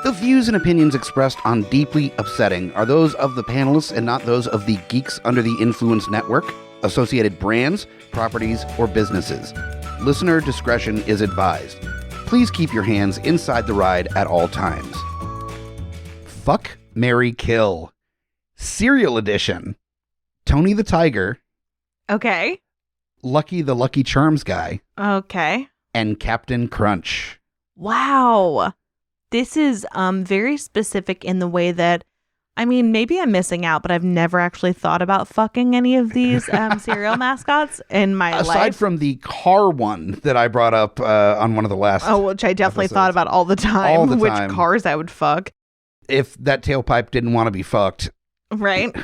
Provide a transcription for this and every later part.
The views and opinions expressed on Deeply Upsetting are those of the panelists and not those of the Geeks Under the Influence Network, associated brands, properties, or businesses. Listener discretion is advised. Please keep your hands inside the ride at all times. Fuck, Marry, Kill. Cereal Edition. Tony the Tiger. Okay. Lucky the Lucky Charms guy. Okay. And Captain Crunch. Wow. This is very specific in the way that, I mean, maybe I'm missing out, but I've never actually thought about fucking any of these cereal mascots in my life. Aside from the car one that I brought up on one of the last which I definitely episodes. thought about all the time. All the which time. cars I would fuck. If that tailpipe didn't want to be fucked. Right.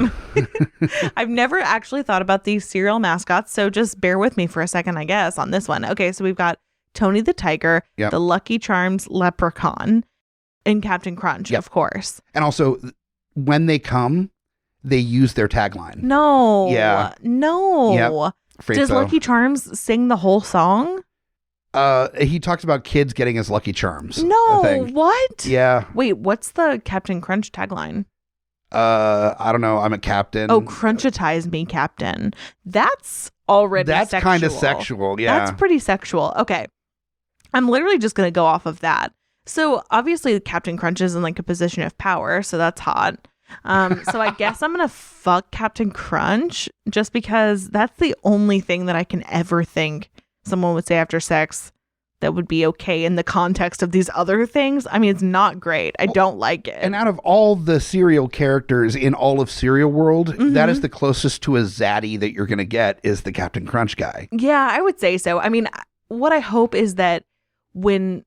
I've never actually thought about these cereal mascots, so just bear with me for a second, I guess, on this one. Okay, so we've got Tony the Tiger, Yep. the Lucky Charms Leprechaun, and Captain Crunch, Yep. of course. And also, when they come, they use their tagline. No. Yeah. No. Yep. Afraid Does so. Lucky Charms sing the whole song? He talks about kids getting his Lucky Charms. I No. think. What? Yeah. Wait, what's the Captain Crunch tagline? I don't know. I'm a captain. Oh, crunchitize me, Captain. That's already That's sexual. kind of sexual. Yeah. That's pretty sexual. Okay. I'm literally just going to go off of that. So obviously Captain Crunch is in like a position of power, so that's hot. So I guess I'm going to fuck Captain Crunch just because that's the only thing that I can ever think someone would say after sex that would be okay in the context of these other things. I mean, it's not great. I don't like it. And out of all the cereal characters in all of Cereal World, that is the closest to a zaddy that you're going to get is the Captain Crunch guy. Yeah, I would say so. I mean, what I hope is that when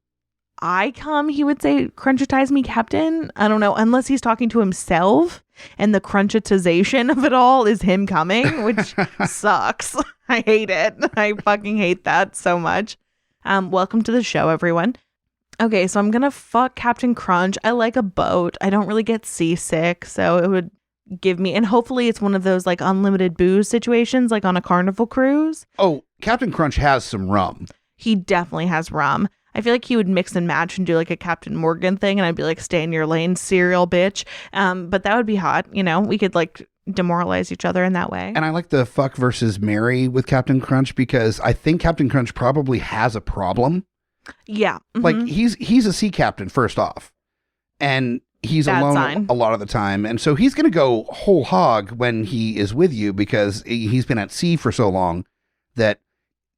I come, he would say, crunchitize me, Captain. I don't know, unless he's talking to himself and the crunchitization of it all is him coming, which sucks. I hate it. I fucking hate that so much. Welcome to the show, everyone. Okay, so I'm going to fuck Captain Crunch. I like a boat. I don't really get seasick, so it would give me, and hopefully it's one of those like unlimited booze situations, like on a Carnival cruise. Oh, Captain Crunch has some rum. He definitely has rum. I feel like he would mix and match and do like a Captain Morgan thing, and I'd be like, stay in your lane, cereal bitch. But that would be hot. You know, we could like demoralize each other in that way. And I like the fuck versus marry with Captain Crunch because I think Captain Crunch probably has a problem. Yeah. Like he's a sea captain first off, and he's Bad alone sign. a lot of the time. And so he's going to go whole hog when he is with you because he's been at sea for so long that,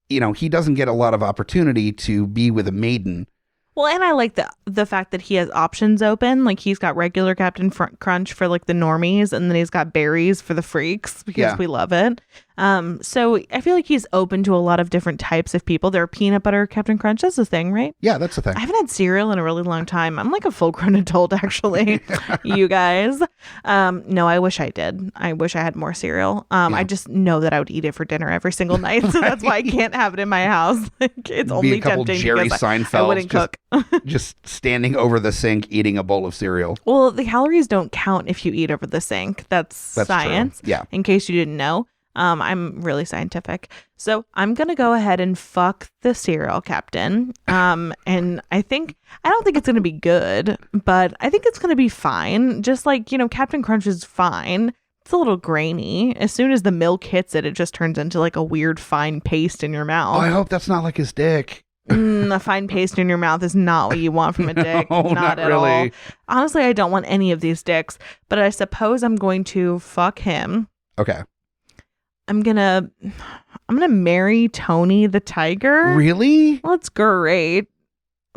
you know, he doesn't get a lot of opportunity to be with a maiden. Well, and I like the fact that he has options open. Like he's got regular Captain Crunch for like the normies, and then he's got berries for the freaks because we love it. So I feel like he's open to a lot of different types of people. There are peanut butter Captain Crunch. That's the thing, right? Yeah, that's the thing. I haven't had cereal in a really long time. I'm like a full-grown adult, actually. You guys. No, I wish I did. I wish I had more cereal. I just know that I would eat it for dinner every single night, so that's why I can't have it in my house. Like, it's Be only a couple tempting Jerry because Seinfelds I wouldn't cook. just standing over the sink eating a bowl of cereal. Well, the calories don't count if you eat over the sink. That's science. True. Yeah. In case you didn't know. I'm really scientific. So I'm going to go ahead and fuck the cereal captain. And I don't think it's going to be good, but I think it's going to be fine. Just like, you know, Captain Crunch is fine. It's a little grainy. As soon as the milk hits it, it just turns into like a weird fine paste in your mouth. Oh, I hope that's not like his dick. A fine paste in your mouth is not what you want from a dick. No, not at really. all. Honestly, I don't want any of these dicks, but I suppose I'm going to fuck him. Okay. I'm gonna marry Tony the Tiger. Really? Well, it's great.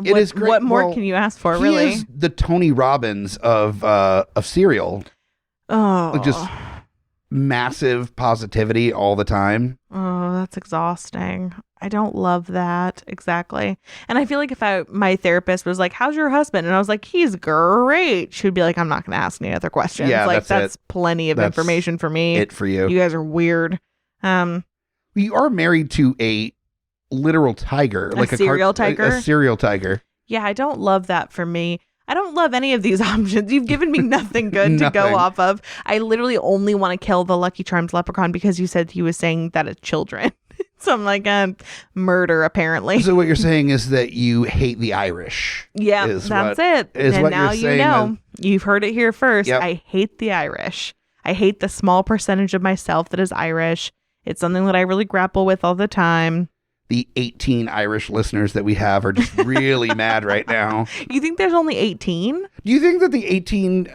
It is great. What more Well, can you ask for, he really? is the Tony Robbins of cereal. Oh, Just massive positivity all the time. Oh, that's exhausting. I don't love that. Exactly. And I feel like if my therapist was like, how's your husband? And I was like, he's great. She'd be like, I'm not going to ask any other questions. Yeah, like, that's it. plenty of That's information for me. It for you. You guys are weird. You are married to a literal tiger. A cereal tiger? A cereal tiger. Yeah, I don't love that for me. I don't love any of these options. You've given me nothing good to go Nothing. off of. I literally only want to kill the Lucky Charms leprechaun because you said he was saying that it's children. Some like murder, apparently. So what you're saying is that you hate the Irish. Yeah, that's it. And what now you're you know. saying. You've heard it here first. Yep. I hate the Irish. I hate the small percentage of myself that is Irish. It's something that I really grapple with all the time. The 18 Irish listeners that we have are just really mad right now. You think there's only 18? Do you think that the 18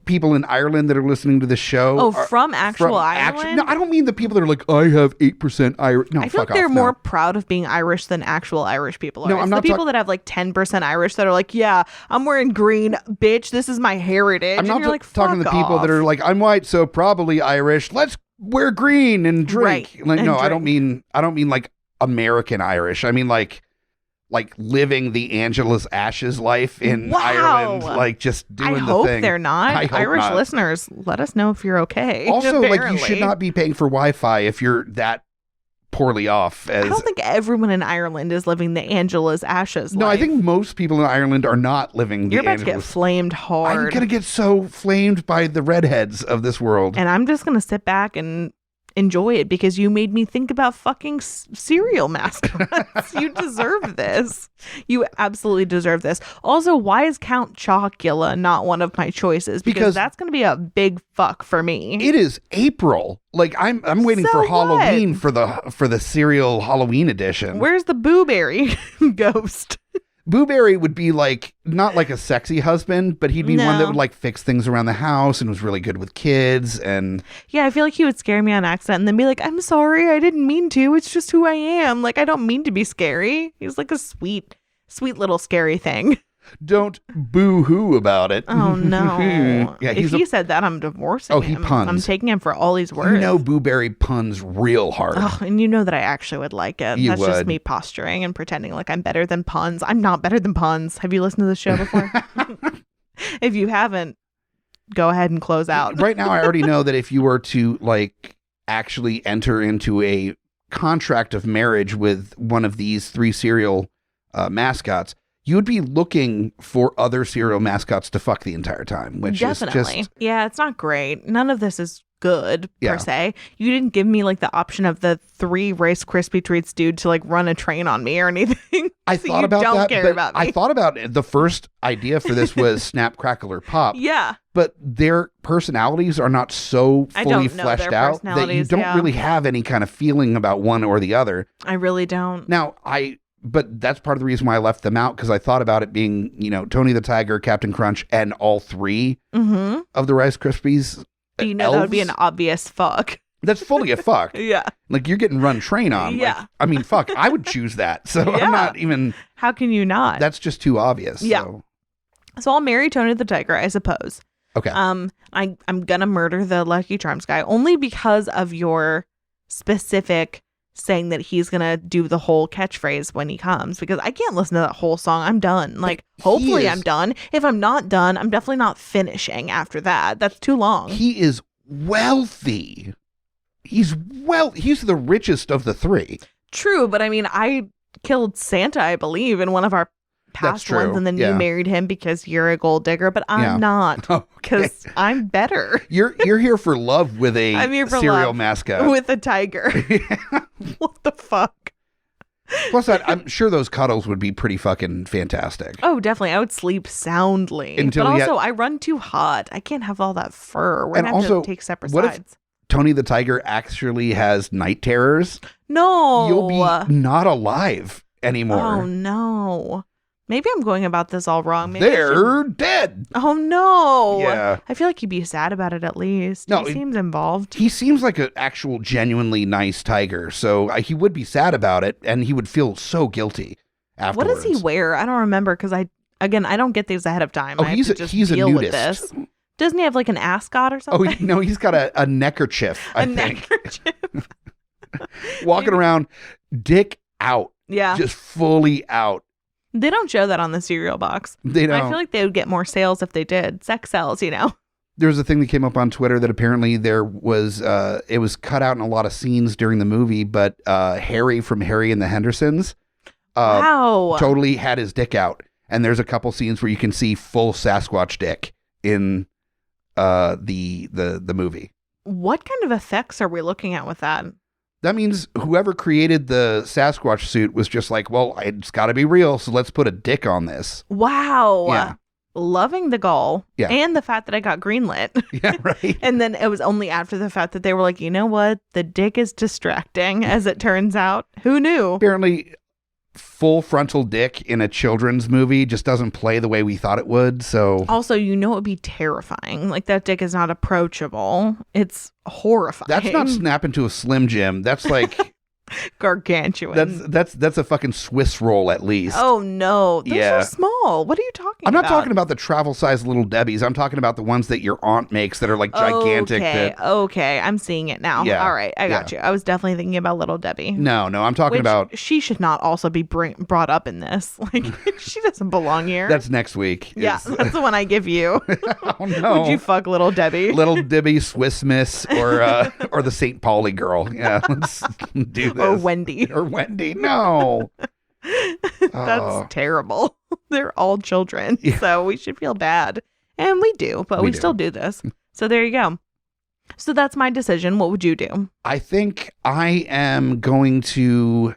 people in Ireland that are listening to the show from actual Ireland? No, I don't mean the people that are like, I have 8% Irish. No, I feel like they're more proud of being Irish than actual Irish people are. No, I'm not the people that have like 10% Irish that are like, yeah, I'm wearing green, bitch, this is my heritage. I'm not like, talking to the people that are like, I'm white, so probably Irish. Let's wear green and drink. Right, like, and no, drink. I don't mean like American Irish. I mean like living the Angela's Ashes life in Ireland, like just doing the thing. I hope they're not. I hope Irish not. listeners, let us know if you're okay. Also, apparently. like you should not be paying for Wi-Fi if you're that poorly off. I don't think everyone in Ireland is living the Angela's Ashes No, life. I think most people in Ireland are not living the You're about to get Angela's. flamed hard. I'm gonna get so flamed by the redheads of this world. And I'm just gonna sit back and enjoy it because you made me think about fucking cereal mascots. You deserve this. You absolutely deserve this. Also, why is Count Chocula not one of my choices? Because that's going to be a big fuck for me. It is April. Like I'm waiting So for what? Halloween for the cereal Halloween edition. Where's the Booberry ghost? Booberry would be like not like a sexy husband, but he'd be one that would like fix things around the house and was really good with kids. And yeah, I feel like he would scare me on accident and then be like, I'm sorry, I didn't mean to. It's just who I am. Like, I don't mean to be scary. He's like a sweet little scary thing. Don't boo-hoo about it. Oh, no. Yeah, if he said that, I'm divorcing him. He puns. I'm taking him for all he's worth. You know Booberry puns real hard. Oh, and you know that I actually would like it. That's just me posturing and pretending like I'm better than puns. I'm not better than puns. Have you listened to the show before? If you haven't, go ahead and close out. Right now, I already know that if you were to like actually enter into a contract of marriage with one of these three cereal mascots, you would be looking for other cereal mascots to fuck the entire time, which Definitely. is just... Yeah, it's not great. None of this is good, Yeah. per se. You didn't give me like the option of the 3 Rice Krispie Treats dude to like run a train on me or anything. I So thought you about don't that, care but about me. I thought about it. The first idea for this was Snap, Crackle, or Pop. Yeah. But their personalities are not so I fully don't know fleshed their out that you personalities, don't yeah. really have any kind of feeling about one or the other. I really don't. Now, but that's part of the reason why I left them out, because I thought about it being, Tony the Tiger, Captain Crunch, and all 3 of the Rice Krispies. You know that would be an obvious fuck. That's fully a fuck. Yeah. Like you're getting run train on. Yeah. Like, I mean, fuck, I would choose that. So Yeah. I'm not even. How can you not? That's just too obvious. Yeah. So. So I'll marry Tony the Tiger, I suppose. Okay. I'm gonna murder the Lucky Charms guy only because of your specific saying that he's gonna do the whole catchphrase when he comes, because I can't listen to that whole song. I'm done. Like, hopefully I'm done. If I'm not done, I'm definitely not finishing after that. That's too long. He is wealthy. He's the richest of the 3. True, but I mean, I killed Santa, I believe, in one of our past true. ones, and then Yeah. you married him because you're a gold digger, but I'm Yeah. not, because I'm better. You're here for love with a I'm here for cereal love mascot. with a tiger. What the fuck? Plus, I'm sure those cuddles would be pretty fucking fantastic. Oh, definitely. I would sleep soundly. Until but he also, I run too hot. I can't have all that fur. We're And going to have also, to take separate what if- sides. Tony the Tiger actually has night terrors. No. You'll be not alive anymore. Oh, no. Maybe I'm going about this all wrong. Maybe I They're dead. Oh, no. Yeah. I feel like you'd be sad about it at least. No, He seems involved. He seems like an actual genuinely nice tiger, so he would be sad about it, and he would feel so guilty What afterwards. does he wear? I don't remember because I don't get these ahead of time. Oh, I have he's to a just nudist. deal with this. Doesn't he have like an ascot or Oh, something? no, he's got a neckerchief, I A think. neckerchief. Walking around, dick out. Yeah. Just fully out. They don't show that on the cereal box. They don't. I feel like they would get more sales if they did. Sex sells, There was a thing that came up on Twitter that apparently there was, it was cut out in a lot of scenes during the movie, but Harry from Harry and the Hendersons Wow. totally had his dick out. And there's a couple scenes where you can see full Sasquatch dick in the movie. What kind of effects are we looking at with that? That means whoever created the Sasquatch suit was just like, well, it's got to be real, so let's put a dick on this. Wow. Yeah. Loving the gall. Yeah. And the fact that I got greenlit. Yeah, right. And then it was only after the fact that they were like, you know what? The dick is distracting, as it turns out. Who knew? Apparently, full frontal dick in a children's movie just doesn't play the way we thought it would. So also, you know, it'd be terrifying. Like, that dick is not approachable. It's horrifying. that's not snapping to a Slim Jim. That's like gargantuan. that's a fucking Swiss roll at least. Oh no, those Yeah. are small. What are you talking I'm about? not talking about the travel size Little Debbie's. I'm talking about the ones that your aunt makes that are like gigantic. Okay, I'm seeing it now. Yeah. All right, I got you. I was definitely thinking about Little Debbie. No, I'm talking Which about. she should not also be brought up in this. Like, she doesn't belong here. That's next week. Yeah, that's the one I give you. Oh no. Would you fuck Little Debbie? Little Debbie, Swiss Miss, or the St. Pauli girl. Yeah, let's do this. Or Wendy. Or Wendy. No. That's terrible. They're all children, Yeah. so we should feel bad. And we do, but we still do this. So there you go. So that's my decision. What would you do? I think I'm going to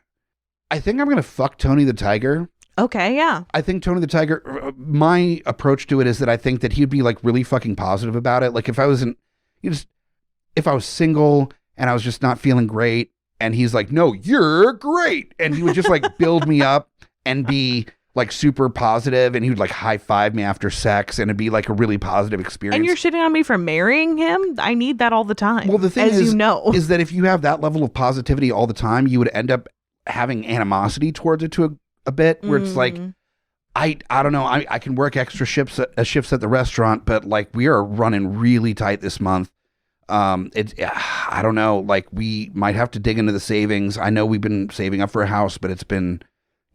fuck Tony the Tiger. Okay, yeah. I think Tony the Tiger, my approach to it is that I think that he'd be like really fucking positive about it. Like if I was single and I was just not feeling great and he's like, no, you're great. And he would just like build me up and be like super positive, and he would like high five me after sex and it'd be like a really positive experience. And you're shitting on me for marrying him? I need that all the time. Well, the thing as you know, is that if you have that level of positivity all the time, you would end up having animosity towards it to a bit where it's like, I don't know, I can work extra shifts at the restaurant, but like we are running really tight this month. I don't know, like we might have to dig into the savings. I know we've been saving up for a house, but it's been,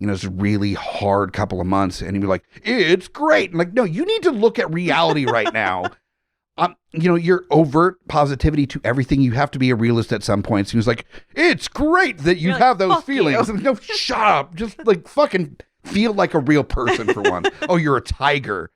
it's a really hard couple of months. And he'd be like, it's great. I'm like, no, you need to look at reality right now. Your overt positivity to everything, you have to be a realist at some points. He was like, it's great that you have those feelings. And no, shut up. Just like fucking feel like a real person for once. Oh, you're a tiger.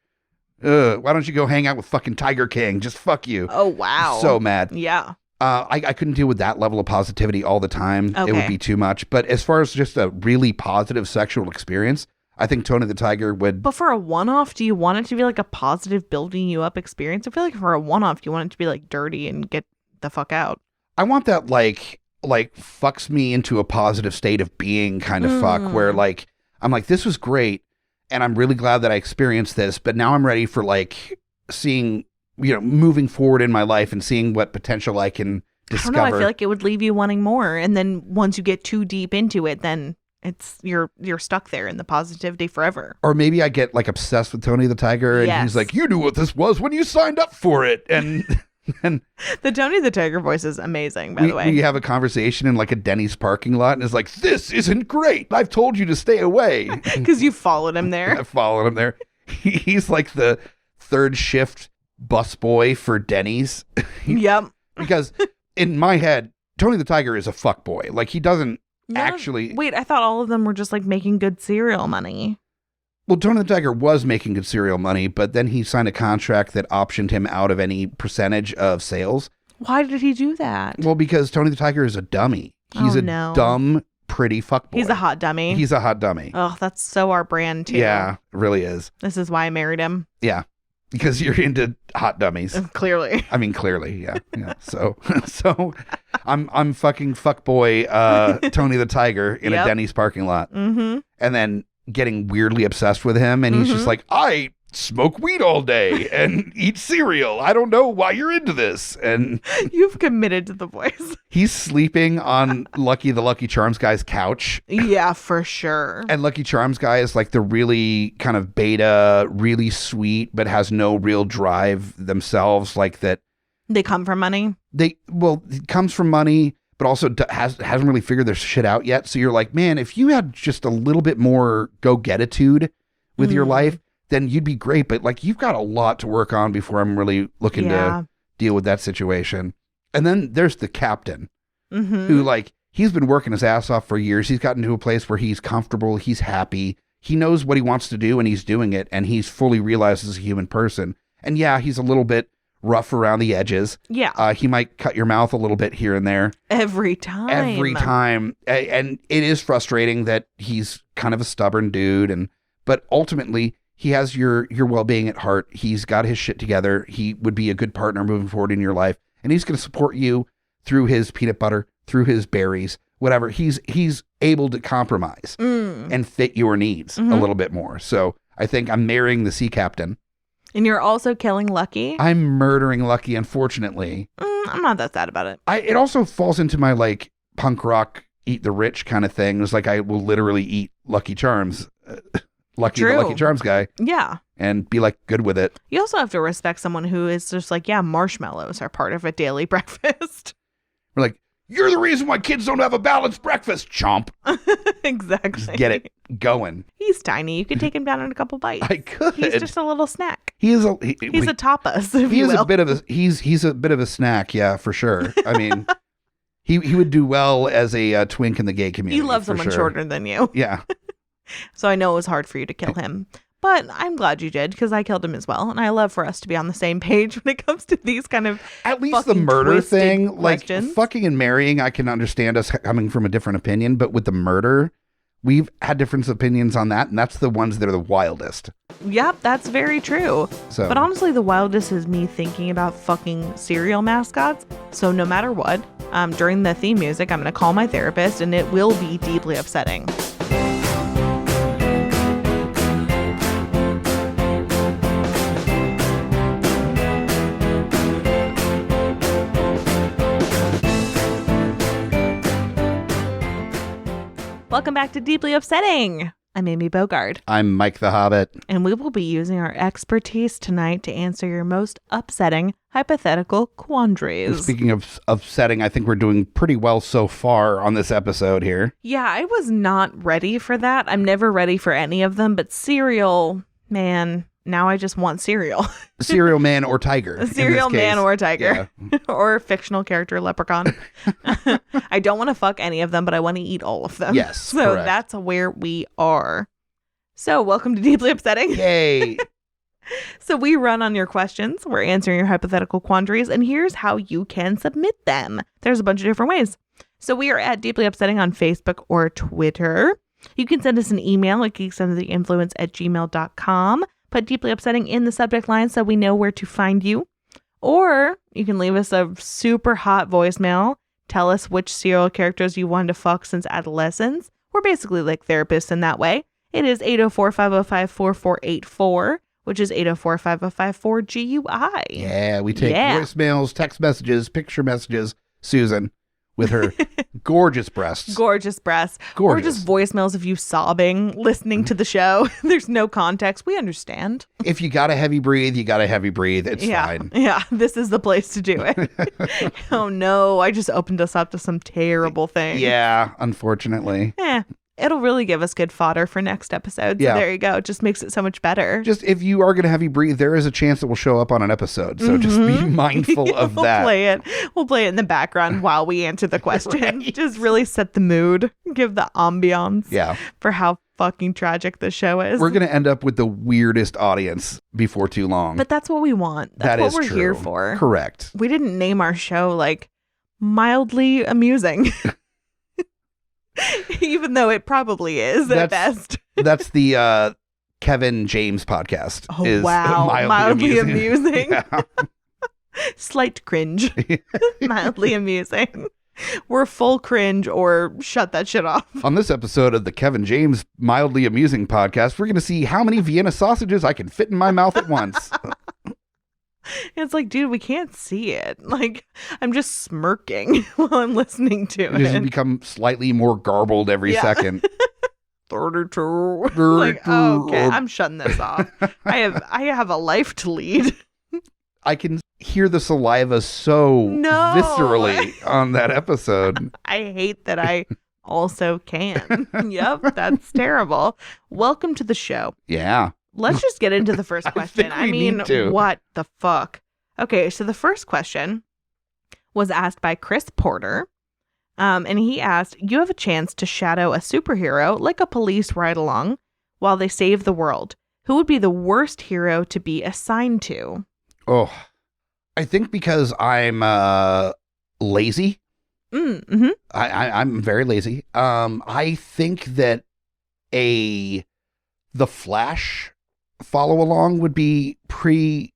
Why don't you go hang out with fucking Tiger King? Just fuck you. Oh, wow. So mad. Yeah. I couldn't deal with that level of positivity all the time. Okay. It would be too much. But as far as just a really positive sexual experience, I think Tony the Tiger would. But for a one-off, do you want it to be like a positive building you up experience? I feel like for a one-off, you want it to be like dirty and get the fuck out. I want that like fucks me into a positive state of being kind of fuck, where like I'm like, this was great and I'm really glad that I experienced this, but now I'm ready for like seeing, moving forward in my life and seeing what potential I can discover. I don't know, I feel like it would leave you wanting more, and then once you get too deep into it, then you're stuck there in the positivity forever. Or maybe I get like obsessed with Tony the Tiger, and he's like, you knew what this was when you signed up for it. And the Tony the Tiger voice is amazing, by the way. We have a conversation in like a Denny's parking lot, and it's like, this isn't great. I've told you to stay away. Because you followed him there. I followed him there. He's like the third shift busboy for Denny's. Yep. Because in my head, Tony the Tiger is a fuckboy. Like he doesn't actually. Wait, I thought all of them were just like making good cereal money. Well, Tony the Tiger was making good cereal money, but then he signed a contract that optioned him out of any percentage of sales. Why did he do that? Well, because Tony the Tiger is a dummy. He's dumb, pretty fuckboy. He's a hot dummy. He's a hot dummy. Oh, that's so our brand too. Yeah, it really is. This is why I married him. Yeah, because you're into hot dummies. Clearly. I mean, clearly, yeah. So I'm fucking fuckboy Tony the Tiger in a Denny's parking lot. Mm-hmm. And then getting weirdly obsessed with him, and he's just like, I smoke weed all day and eat cereal. I don't know why you're into this. And you've committed to the voice. He's sleeping on the Lucky Charms guy's couch. Yeah, for sure. And Lucky Charms guy is like the really kind of beta, really sweet, but has no real drive themselves. Like that. They come from money. It comes from money, but also hasn't really figured their shit out yet. So you're like, man, if you had just a little bit more go-get-itude with your life, then you'd be great. But like, you've got a lot to work on before I'm really looking to deal with that situation. And then there's the captain who like, he's been working his ass off for years. He's gotten to a place where he's comfortable. He's happy. He knows what he wants to do and he's doing it. And he's fully realized as a human person. And yeah, he's a little bit rough around the edges. Yeah. He might cut your mouth a little bit here and there. Every time. And it is frustrating that he's kind of a stubborn dude, but ultimately he has your well-being at heart. He's got his shit together. He would be a good partner moving forward in your life, and he's going to support you through his peanut butter, through his berries, whatever. He's able to compromise and fit your needs a little bit more. So I think I'm marrying the sea captain. And you're also killing Lucky. I'm murdering Lucky, unfortunately. I'm not that sad about it. It also falls into my like punk rock, eat the rich kind of thing. It's like I will literally eat Lucky Charms, Lucky the Lucky Charms guy. Yeah. And be like good with it. You also have to respect someone who is just like, yeah, marshmallows are part of a daily breakfast. We're like, you're the reason why kids don't have a balanced breakfast, chomp. Exactly. Just get it going. He's tiny. You could take him down in a couple bites. I could. He's just a little snack. He's a tapas, if he you is will. a bit of a he's a bit of a snack, yeah, for sure. I mean, he would do well as a twink in the gay community. You love someone shorter than you. Yeah. So I know it was hard for you to kill him. But I'm glad you did, because I killed him as well. And I love for us to be on the same page when it comes to these kind of at least the murder thing, questions. Like fucking and marrying, I can understand us coming from a different opinion. But with the murder, we've had different opinions on that. And that's the ones that are the wildest. Yep, that's very true. So, but honestly, the wildest is me thinking about fucking cereal mascots. So no matter what, during the theme music, I'm going to call my therapist, and it will be deeply upsetting. Welcome back to Deeply Upsetting. I'm Amy Bogarde. I'm Mike the Hobbit. And we will be using our expertise tonight to answer your most upsetting hypothetical quandaries. And speaking of upsetting, I think we're doing pretty well so far on this episode here. Yeah, I was not ready for that. I'm never ready for any of them, but cereal, man, now I just want cereal. Cereal man or tiger. A cereal man or tiger. Yeah. Or fictional character leprechaun. I don't want to fuck any of them, but I want to eat all of them. Yes, so correct. That's where we are. So welcome to Deeply Upsetting. Yay. So we run on your questions. We're answering your hypothetical quandaries, and here's how you can submit them. There's a bunch of different ways. So we are at Deeply Upsetting on Facebook or Twitter. You can send us an email at geeksunderinfluence@gmail.com. Put Deeply Upsetting in the subject line so we know where to find you. Or you can leave us a super hot voicemail. Tell us which serial characters you wanted to fuck since adolescence. We're basically like therapists in that way. It is 804-505-4484, which is 804-505-4GUI. Yeah, we take voicemails, text messages, picture messages. Susan with her gorgeous breasts. Gorgeous breasts. Gorgeous. Or just voicemails of you sobbing, listening to the show. There's no context. We understand. If you got to heavy breathe, you got to heavy breathe. It's fine. Yeah, this is the place to do it. Oh no, I just opened us up to some terrible things. Yeah, unfortunately. It'll really give us good fodder for next episode. So there you go. It just makes it so much better. Just if you are going to heavy breathe, there is a chance it will show up on an episode. So just be mindful of that. We'll play it in the background while we answer the question. Right. Just really set the mood, give the ambiance for how fucking tragic the show is. We're going to end up with the weirdest audience before too long. But that's what we want. That's what we're here for. Correct. We didn't name our show like mildly amusing. Even though it probably is at best. That's the Kevin James podcast. Oh, wow. Mildly amusing. Yeah. Slight cringe. Mildly amusing. We're full cringe or shut that shit off. On this episode of the Kevin James Mildly Amusing podcast, we're going to see how many Vienna sausages I can fit in my mouth at once. It's like, dude, we can't see it. Like, I'm just smirking while I'm listening to it. You just become slightly more garbled every second. 32. Like, oh, okay, I'm shutting this off. I have a life to lead. I can hear the saliva so viscerally on that episode. I hate that I also can. Yep, that's terrible. Welcome to the show. Yeah. Let's just get into the first question. I mean, what the fuck? Okay, so the first question was asked by Chris Porter. And he asked, you have a chance to shadow a superhero like a police ride-along while they save the world. Who would be the worst hero to be assigned to? Oh, I think because I'm lazy. Mm-hmm. I'm very lazy. I think that the Flash follow along would be pretty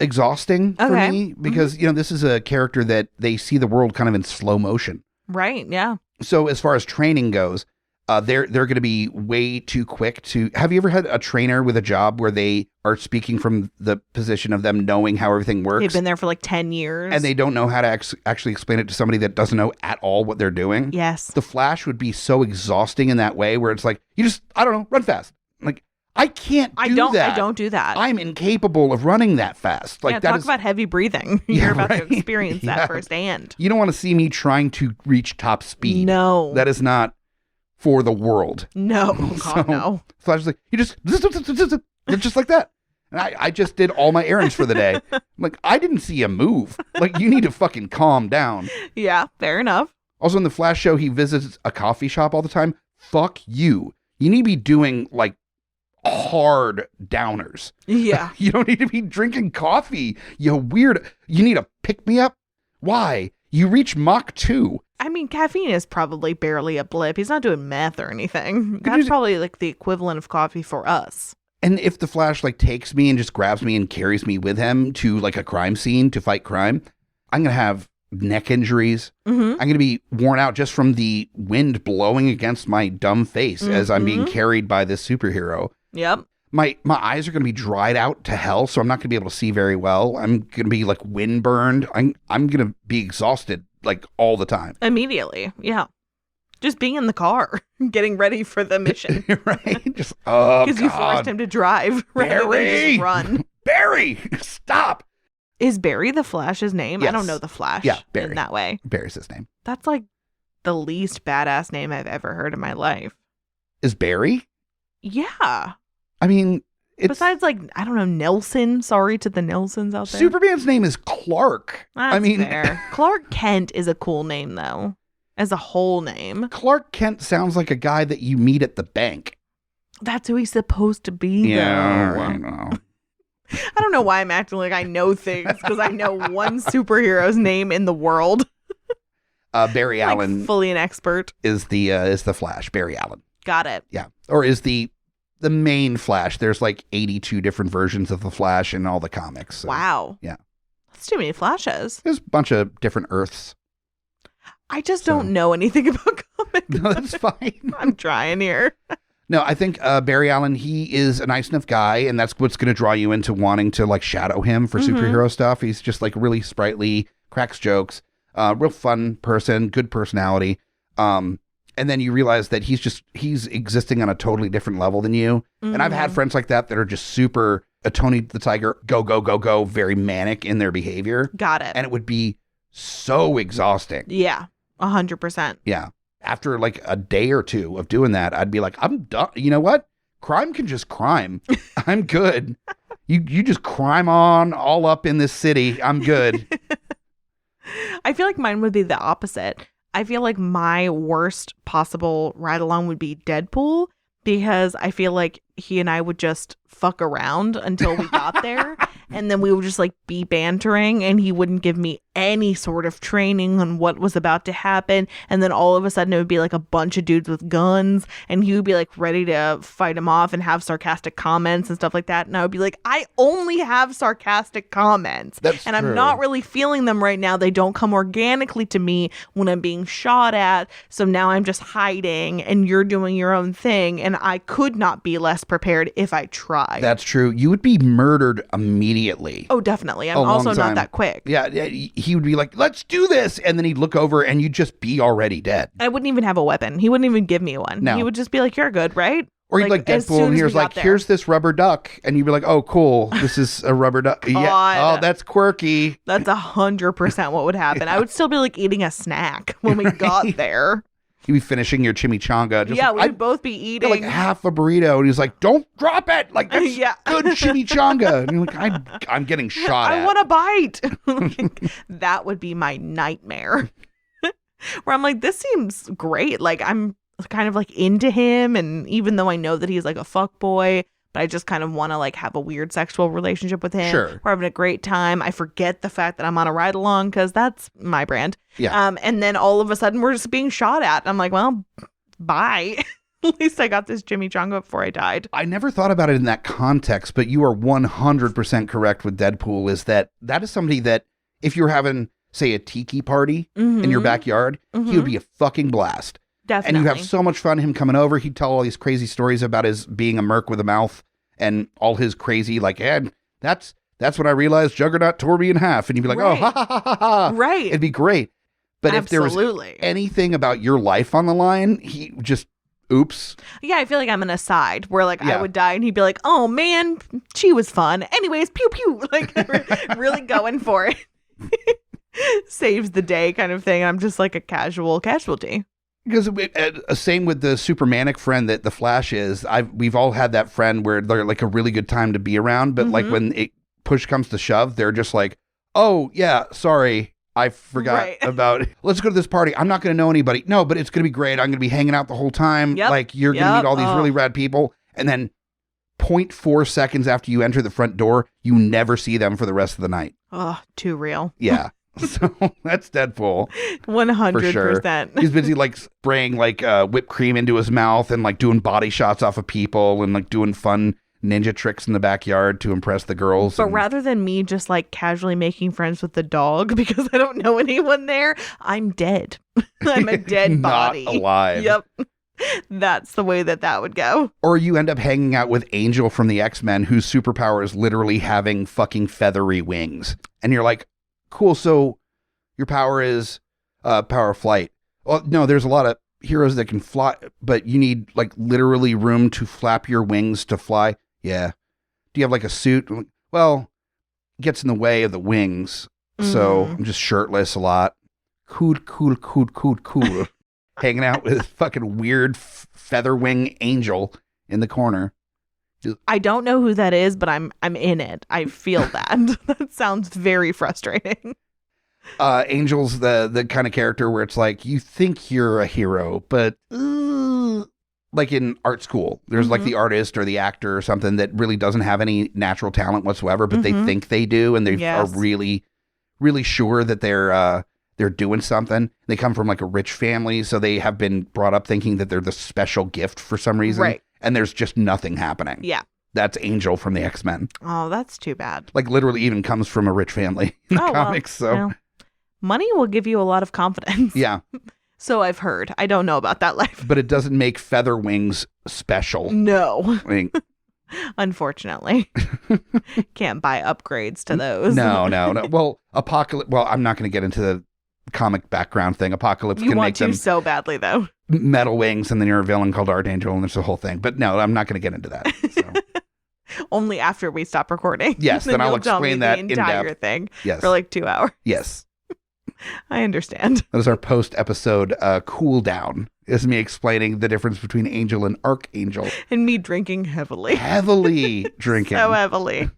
exhausting for Okay. me because this is a character that they see the world kind of in slow motion. Right. Yeah. So as far as training goes, they're going to be way too quick to. Have you ever had a trainer with a job where they are speaking from the position of them knowing how everything works? They've been there for like 10 years. And they don't know how to actually explain it to somebody that doesn't know at all what they're doing. Yes. The Flash would be so exhausting in that way where it's like, you just, I don't know, run fast. Like, I can't do that. I don't do that. I'm incapable of running that fast. Like, talk about heavy breathing. Yeah, You're about right? to experience that Yeah. firsthand. You don't want to see me trying to reach top speed. No. That is not for the world. No. God, no. Flash is like, you just like that. And I just did all my errands for the day. I'm like, I didn't see a move. Like, you need to fucking calm down. Yeah, fair enough. Also, in the Flash show, he visits a coffee shop all the time. Fuck you. You need to be doing, like, hard downers. Yeah. You don't need to be drinking coffee. You weird. You need a pick-me-up? Why? You reach Mach 2. I mean, caffeine is probably barely a blip. He's not doing meth or anything. That's probably like the equivalent of coffee for us. And if the Flash like takes me and just grabs me and carries me with him to like a crime scene to fight crime, I'm going to have neck injuries. Mm-hmm. I'm going to be worn out just from the wind blowing against my dumb face as I'm being carried by this superhero. Yep. My eyes are going to be dried out to hell, so I'm not going to be able to see very well. I'm going to be like windburned. I'm going to be exhausted like all the time. Immediately. Yeah. Just being in the car, getting ready for the mission. Right? Just, oh, because you forced him to drive rather than just run. Barry, stop. Is Barry the Flash's name? Yes. I don't know the Flash Barry. in that way. Barry's his name. That's like the least badass name I've ever heard in my life. Is Barry? Yeah. I mean, besides like, I don't know, Nelson. Sorry to the Nelsons out there. Superman's name is Clark. That's fair. Clark Kent is a cool name though. As a whole name. Clark Kent sounds like a guy that you meet at the bank. That's who he's supposed to be, though. I know. I don't know why I'm acting like I know things, because I know one superhero's name in the world. Barry Allen. Like fully an expert. Is the Flash, Barry Allen. Got it. Yeah. Or is the main Flash. There's like 82 different versions of the Flash in all the comics. So, wow. Yeah. That's too many Flashes. There's a bunch of different Earths. I just don't know anything about comics. No, that's fine. I'm trying here. No, I think Barry Allen, he is a nice enough guy, and that's what's going to draw you into wanting to like shadow him for superhero stuff. He's just like really sprightly, cracks jokes, real fun person, good personality. And then you realize that he's existing on a totally different level than you. And I've had friends like that are just super Tony the Tiger, go, go, go, go, very manic in their behavior. Got it. And it would be so exhausting. Yeah. 100%. Yeah. After like a day or two of doing that, I'd be like, I'm done. You know what? Crime can just crime. I'm good. You just crime on all up in this city. I'm good. I feel like mine would be the opposite. I feel like my worst possible ride along would be Deadpool, because I feel like he and I would just fuck around until we got there. And then we would just like be bantering, and he wouldn't give me any sort of training on what was about to happen. And then all of a sudden it would be like a bunch of dudes with guns, and he would be like ready to fight him off and have sarcastic comments and stuff like that. And I would be like, I only have sarcastic comments. That's and true. I'm not really feeling them right now. They don't come organically to me when I'm being shot at. So now I'm just hiding and you're doing your own thing. And I could not be less prepared if I tried. That's true. You would be murdered immediately. Oh, definitely. I'm also not that quick. Yeah, he would be like, let's do this. And then he'd look over and you'd just be already dead. I wouldn't even have a weapon. He wouldn't even give me one. No. He would just be like, you're good, right? Or he'd like Deadpool and he was like, here's this rubber duck. And you'd be like, oh, cool. This is a rubber duck. Yeah. Oh, that's quirky. That's 100% what would happen. I would still be like eating a snack when we got there. You'd be finishing your chimichanga. Just we would both be eating like half a burrito. And he's like, don't drop it. Like, that's good chimichanga. And you're like, I'm getting shot at. I want a bite. That would be my nightmare. Where I'm like, this seems great. Like, I'm kind of like into him. And even though I know that he's like a fuck boy, but I just kind of want to like have a weird sexual relationship with him. Sure. We're having a great time. I forget the fact that I'm on a ride along because that's my brand. Yeah. And then all of a sudden we're just being shot at. I'm like, well, bye. At least I got this Jimmy Chongo before I died. I never thought about it in that context, but you are 100% correct with Deadpool, is that is somebody that if you're having, say, a tiki party in your backyard, he would be a fucking blast. Definitely. And you have so much fun him coming over. He'd tell all these crazy stories about his being a merc with a mouth and all his crazy, like, that's when I realized Juggernaut tore me in half. And you'd be like, Right. oh, ha, ha, ha, ha, ha. Right. It'd be great. But Absolutely. if there was anything about your life on the line, he just, oops. Yeah, I feel like I'm an aside where like Yeah. I would die and he'd be like, oh man, she was fun. Anyways, pew pew. Like really going for it. Saves the day kind of thing. I'm just like a casual casualty. Because same with the Supermanic friend that the Flash is. We've all had that friend where they're like a really good time to be around, but like when push comes to shove, they're just like, oh yeah, sorry, I forgot about it. Let's go to this party. I'm not going to know anybody. No, but it's going to be great. I'm going to be hanging out the whole time. Yep. Like you're going to meet all these really rad people. And then 0.4 seconds after you enter the front door, you never see them for the rest of the night. Oh, too real. Yeah. So that's Deadpool. 100%. For sure. He's busy like spraying like whipped cream into his mouth and like doing body shots off of people and like doing fun ninja tricks in the backyard to impress the girls. But rather than me just like casually making friends with the dog because I don't know anyone there, I'm dead. I'm a dead body. Not alive. Yep. That's the way that would go. Or you end up hanging out with Angel from the X-Men, whose superpower is literally having fucking feathery wings. And you're like, cool, so your power is power of flight. Well, no, there's a lot of heroes that can fly, but you need like literally room to flap your wings to fly. Yeah. Do you have like a suit? Well, it gets in the way of the wings. So I'm just shirtless a lot. Cool. Hanging out with fucking weird feather wing Angel in the corner. I don't know who that is, but I'm in it. I feel that. That sounds very frustrating. Angel's the kind of character where it's like you think you're a hero, but like in art school, there's like the artist or the actor or something that really doesn't have any natural talent whatsoever, but they think they do, and they are really, really sure that they're doing something. They come from like a rich family, so they have been brought up thinking that they're the special gift for some reason. Right. And there's just nothing happening. Yeah. That's Angel from the X-Men. Oh, that's too bad. Like literally even comes from a rich family in the comics. Well, money will give you a lot of confidence. Yeah. So I've heard. I don't know about that life. But it doesn't make feather wings special. No. I mean, unfortunately. Can't buy upgrades to those. No. Well, Apocalypse. Well, I'm not going to get into the comic background thing. Apocalypse can make them so badly though. Metal wings, and then you're a villain called Archangel, and there's a whole thing. But no, I'm not going to get into that. So. Only after we stop recording. Yes, then I'll explain that the entire in-depth thing. Yes. For like 2 hours. Yes. I understand. That is our post-episode cool down. Is me explaining the difference between Angel and Archangel. And me drinking heavily. Heavily drinking. So heavily.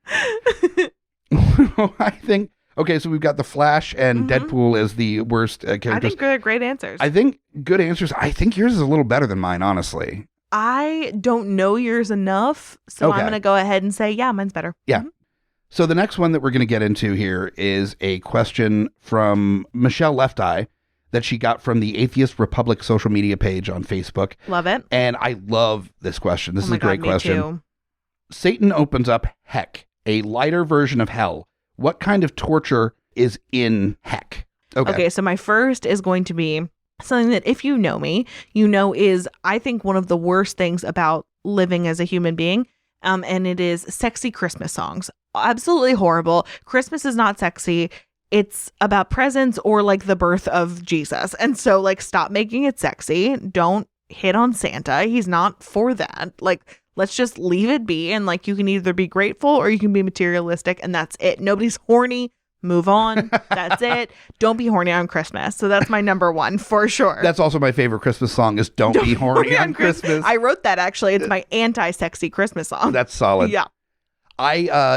I think. Okay, so we've got the Flash and Deadpool as the worst characters. I think they're great answers. I think good answers. I think yours is a little better than mine, honestly. I don't know yours enough, so I'm going to go ahead and say, yeah, mine's better. Yeah. So the next one that we're going to get into here is a question from Michelle Left Eye that she got from the Atheist Republic social media page on Facebook. Love it. And I love this question. This is a great question. Too. Satan opens up Heck, a lighter version of hell. What kind of torture is in Heck? Okay, so my first is going to be something that if you know me, you know is, I think, one of the worst things about living as a human being. And it is sexy Christmas songs. Absolutely horrible. Christmas is not sexy. It's about presents or like the birth of Jesus. And so like, stop making it sexy. Don't hit on Santa. He's not for that. Like, let's just leave it be. And like, you can either be grateful or you can be materialistic, and that's it. Nobody's horny. Move on. That's it. Don't be horny on Christmas. So that's my number one for sure. That's also my favorite Christmas song is Don't Be Horny on Christmas. I wrote that actually. It's my anti-sexy Christmas song. That's solid. Yeah.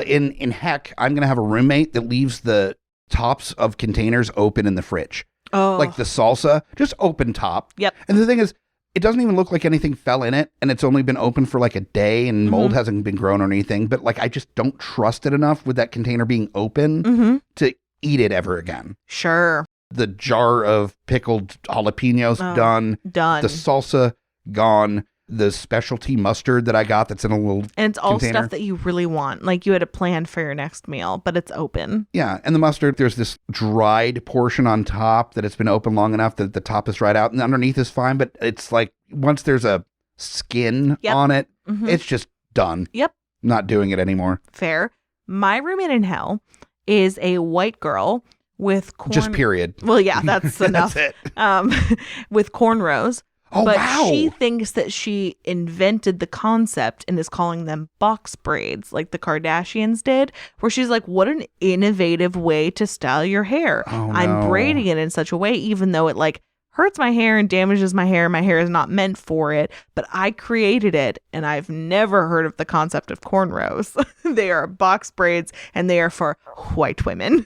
In Heck, I'm going to have a roommate that leaves the tops of containers open in the fridge. Oh. Like the salsa, just open top. Yep. And the thing is, it doesn't even look like anything fell in it, and it's only been open for like a day, and mold hasn't been grown or anything. But like, I just don't trust it enough with that container being open to eat it ever again. Sure. The jar of pickled jalapenos done. The salsa gone. The specialty mustard that I got that's in a little and it's all container. Stuff that you really want. Like you had a plan for your next meal, but it's open. Yeah, and the mustard, there's this dried portion on top that it's been open long enough that the top is dried out, and underneath is fine, but it's like once there's a skin on it, it's just done. Yep. Not doing it anymore. Fair. My roommate in hell is a white girl with Just period. Well, yeah, that's enough. That's it. With cornrows. Oh, but wow. she thinks that she invented the concept and is calling them box braids like the Kardashians did, where she's like, what an innovative way to style your hair. Oh, no. I'm braiding it in such a way, even though it like hurts my hair and damages my hair. My hair is not meant for it, but I created it, and I've never heard of the concept of cornrows. They are box braids, and they are for white women.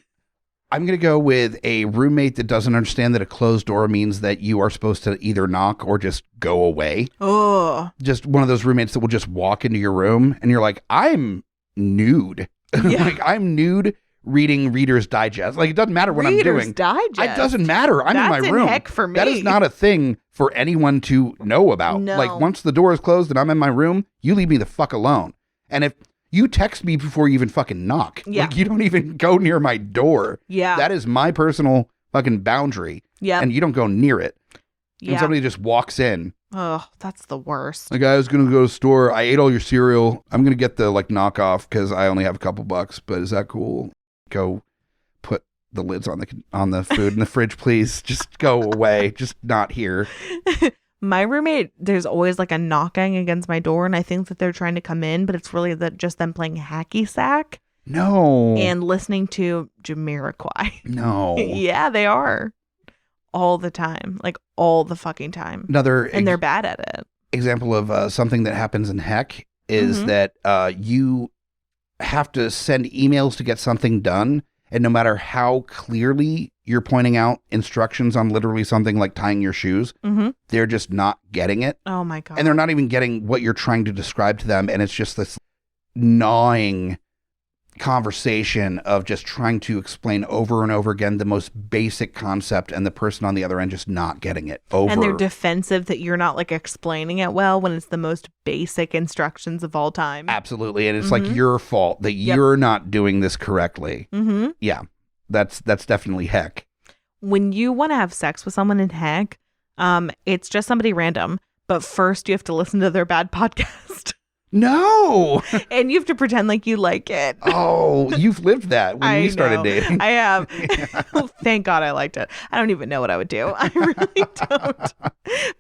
I'm going to go with a roommate that doesn't understand that a closed door means that you are supposed to either knock or just go away. Oh. Just one of those roommates that will just walk into your room and you're like, I'm nude. Yeah. Like, I'm nude reading Reader's Digest. Like, it doesn't matter what I'm doing. Reader's Digest? It doesn't matter. I'm in my That's room. heck for me. That is not a thing for anyone to know about. No. Like, once the door is closed and I'm in my room, you leave me the fuck alone. And if you text me before you even fucking knock. Yeah. Like, you don't even go near my door. Yeah. That is my personal fucking boundary. Yeah. And you don't go near it. Yeah. And somebody just walks in. Oh, that's the worst. Like, I was going to go to the store. I ate all your cereal. I'm going to get the, like, knockoff because I only have a couple bucks. But is that cool? Go put the lids on the food in the fridge, please. Just go away. Just not here. My roommate, there's always like a knocking against my door, and I think that they're trying to come in, but it's really just them playing hacky sack. No. And listening to Jamiroquai. No. Yeah, they are. All the time. Like, all the fucking time. And they're bad at it. Example of something that happens in heck is that you have to send emails to get something done, and no matter how clearly you're pointing out instructions on literally something like tying your shoes, they're just not getting it. Oh my God. And they're not even getting what you're trying to describe to them. And it's just this gnawing conversation of just trying to explain over and over again the most basic concept, and the person on the other end just not getting it over. And they're defensive that you're not like explaining it well when it's the most basic instructions of all time. Absolutely. And it's like your fault that you're not doing this correctly. Yeah. That's definitely heck. When you want to have sex with someone in heck, it's just somebody random, but first you have to listen to their bad podcast. No. And you have to pretend like you like it. Oh, you've lived that when we started dating. I have. Well, thank God I liked it. I don't even know what I would do. I really don't.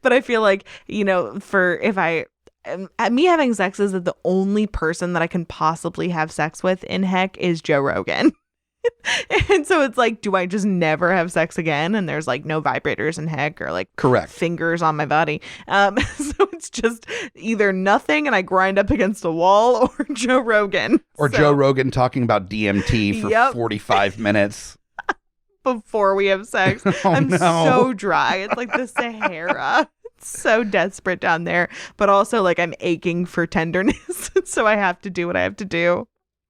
But I feel like, me having sex is that the only person that I can possibly have sex with in heck is Joe Rogan. And so it's like, do I just never have sex again? And there's like no vibrators in heck or like correct fingers on my body. So it's just either nothing and I grind up against a wall, or Joe Rogan. Or Joe Rogan talking about DMT for 45 minutes. Before we have sex. I'm so dry. It's like the Sahara. It's so desperate down there. But also like I'm aching for tenderness. So I have to do what I have to do.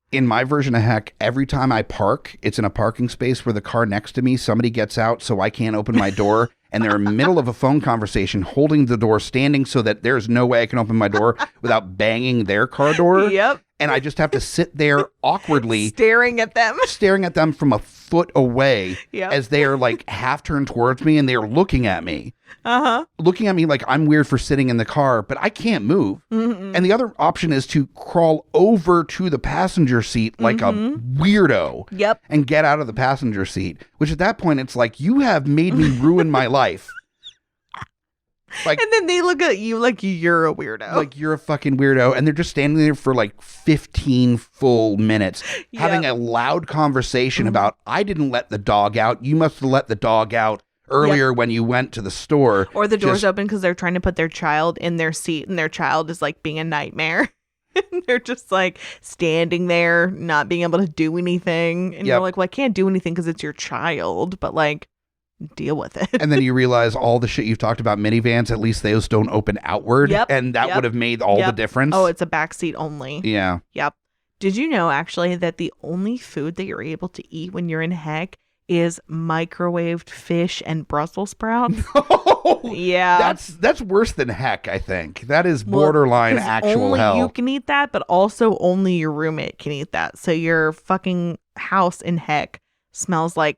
In my version of heck, every time I park, it's in a parking space where the car next to me, somebody gets out so I can't open my door, and they're in the middle of a phone conversation, holding the door, standing so that there's no way I can open my door without banging their car door. Yep. And I just have to sit there awkwardly staring at them from a foot away yep. as they are like half turned towards me, and they're looking at me. Looking at me like I'm weird for sitting in the car, but I can't move. And the other option is to crawl over to the passenger seat like a weirdo. Yep. And get out of the passenger seat, which at that point, it's like, you have made me ruin my life. Like, and then they look at you like you're a weirdo. Like you're a fucking weirdo. And they're just standing there for like 15 full minutes having a loud conversation about, I didn't let the dog out. You must have let the dog out earlier when you went to the store. Or the door's open because they're trying to put their child in their seat and their child is like being a nightmare. And they're just like standing there, not being able to do anything. And you're like, well, I can't do anything because it's your child. But like, deal with it. And then you realize all the shit you've talked about minivans, at least those don't open outward. Yep, And that would have made all the difference. Oh, it's a backseat only. Yeah. Yep. Did you know, actually, that the only food that you're able to eat when you're in heck is microwaved fish and Brussels sprouts? No! Yeah. That's worse than heck, I think. That is borderline actual only hell. you can eat that, but also only your roommate can eat that. So your fucking house in heck smells like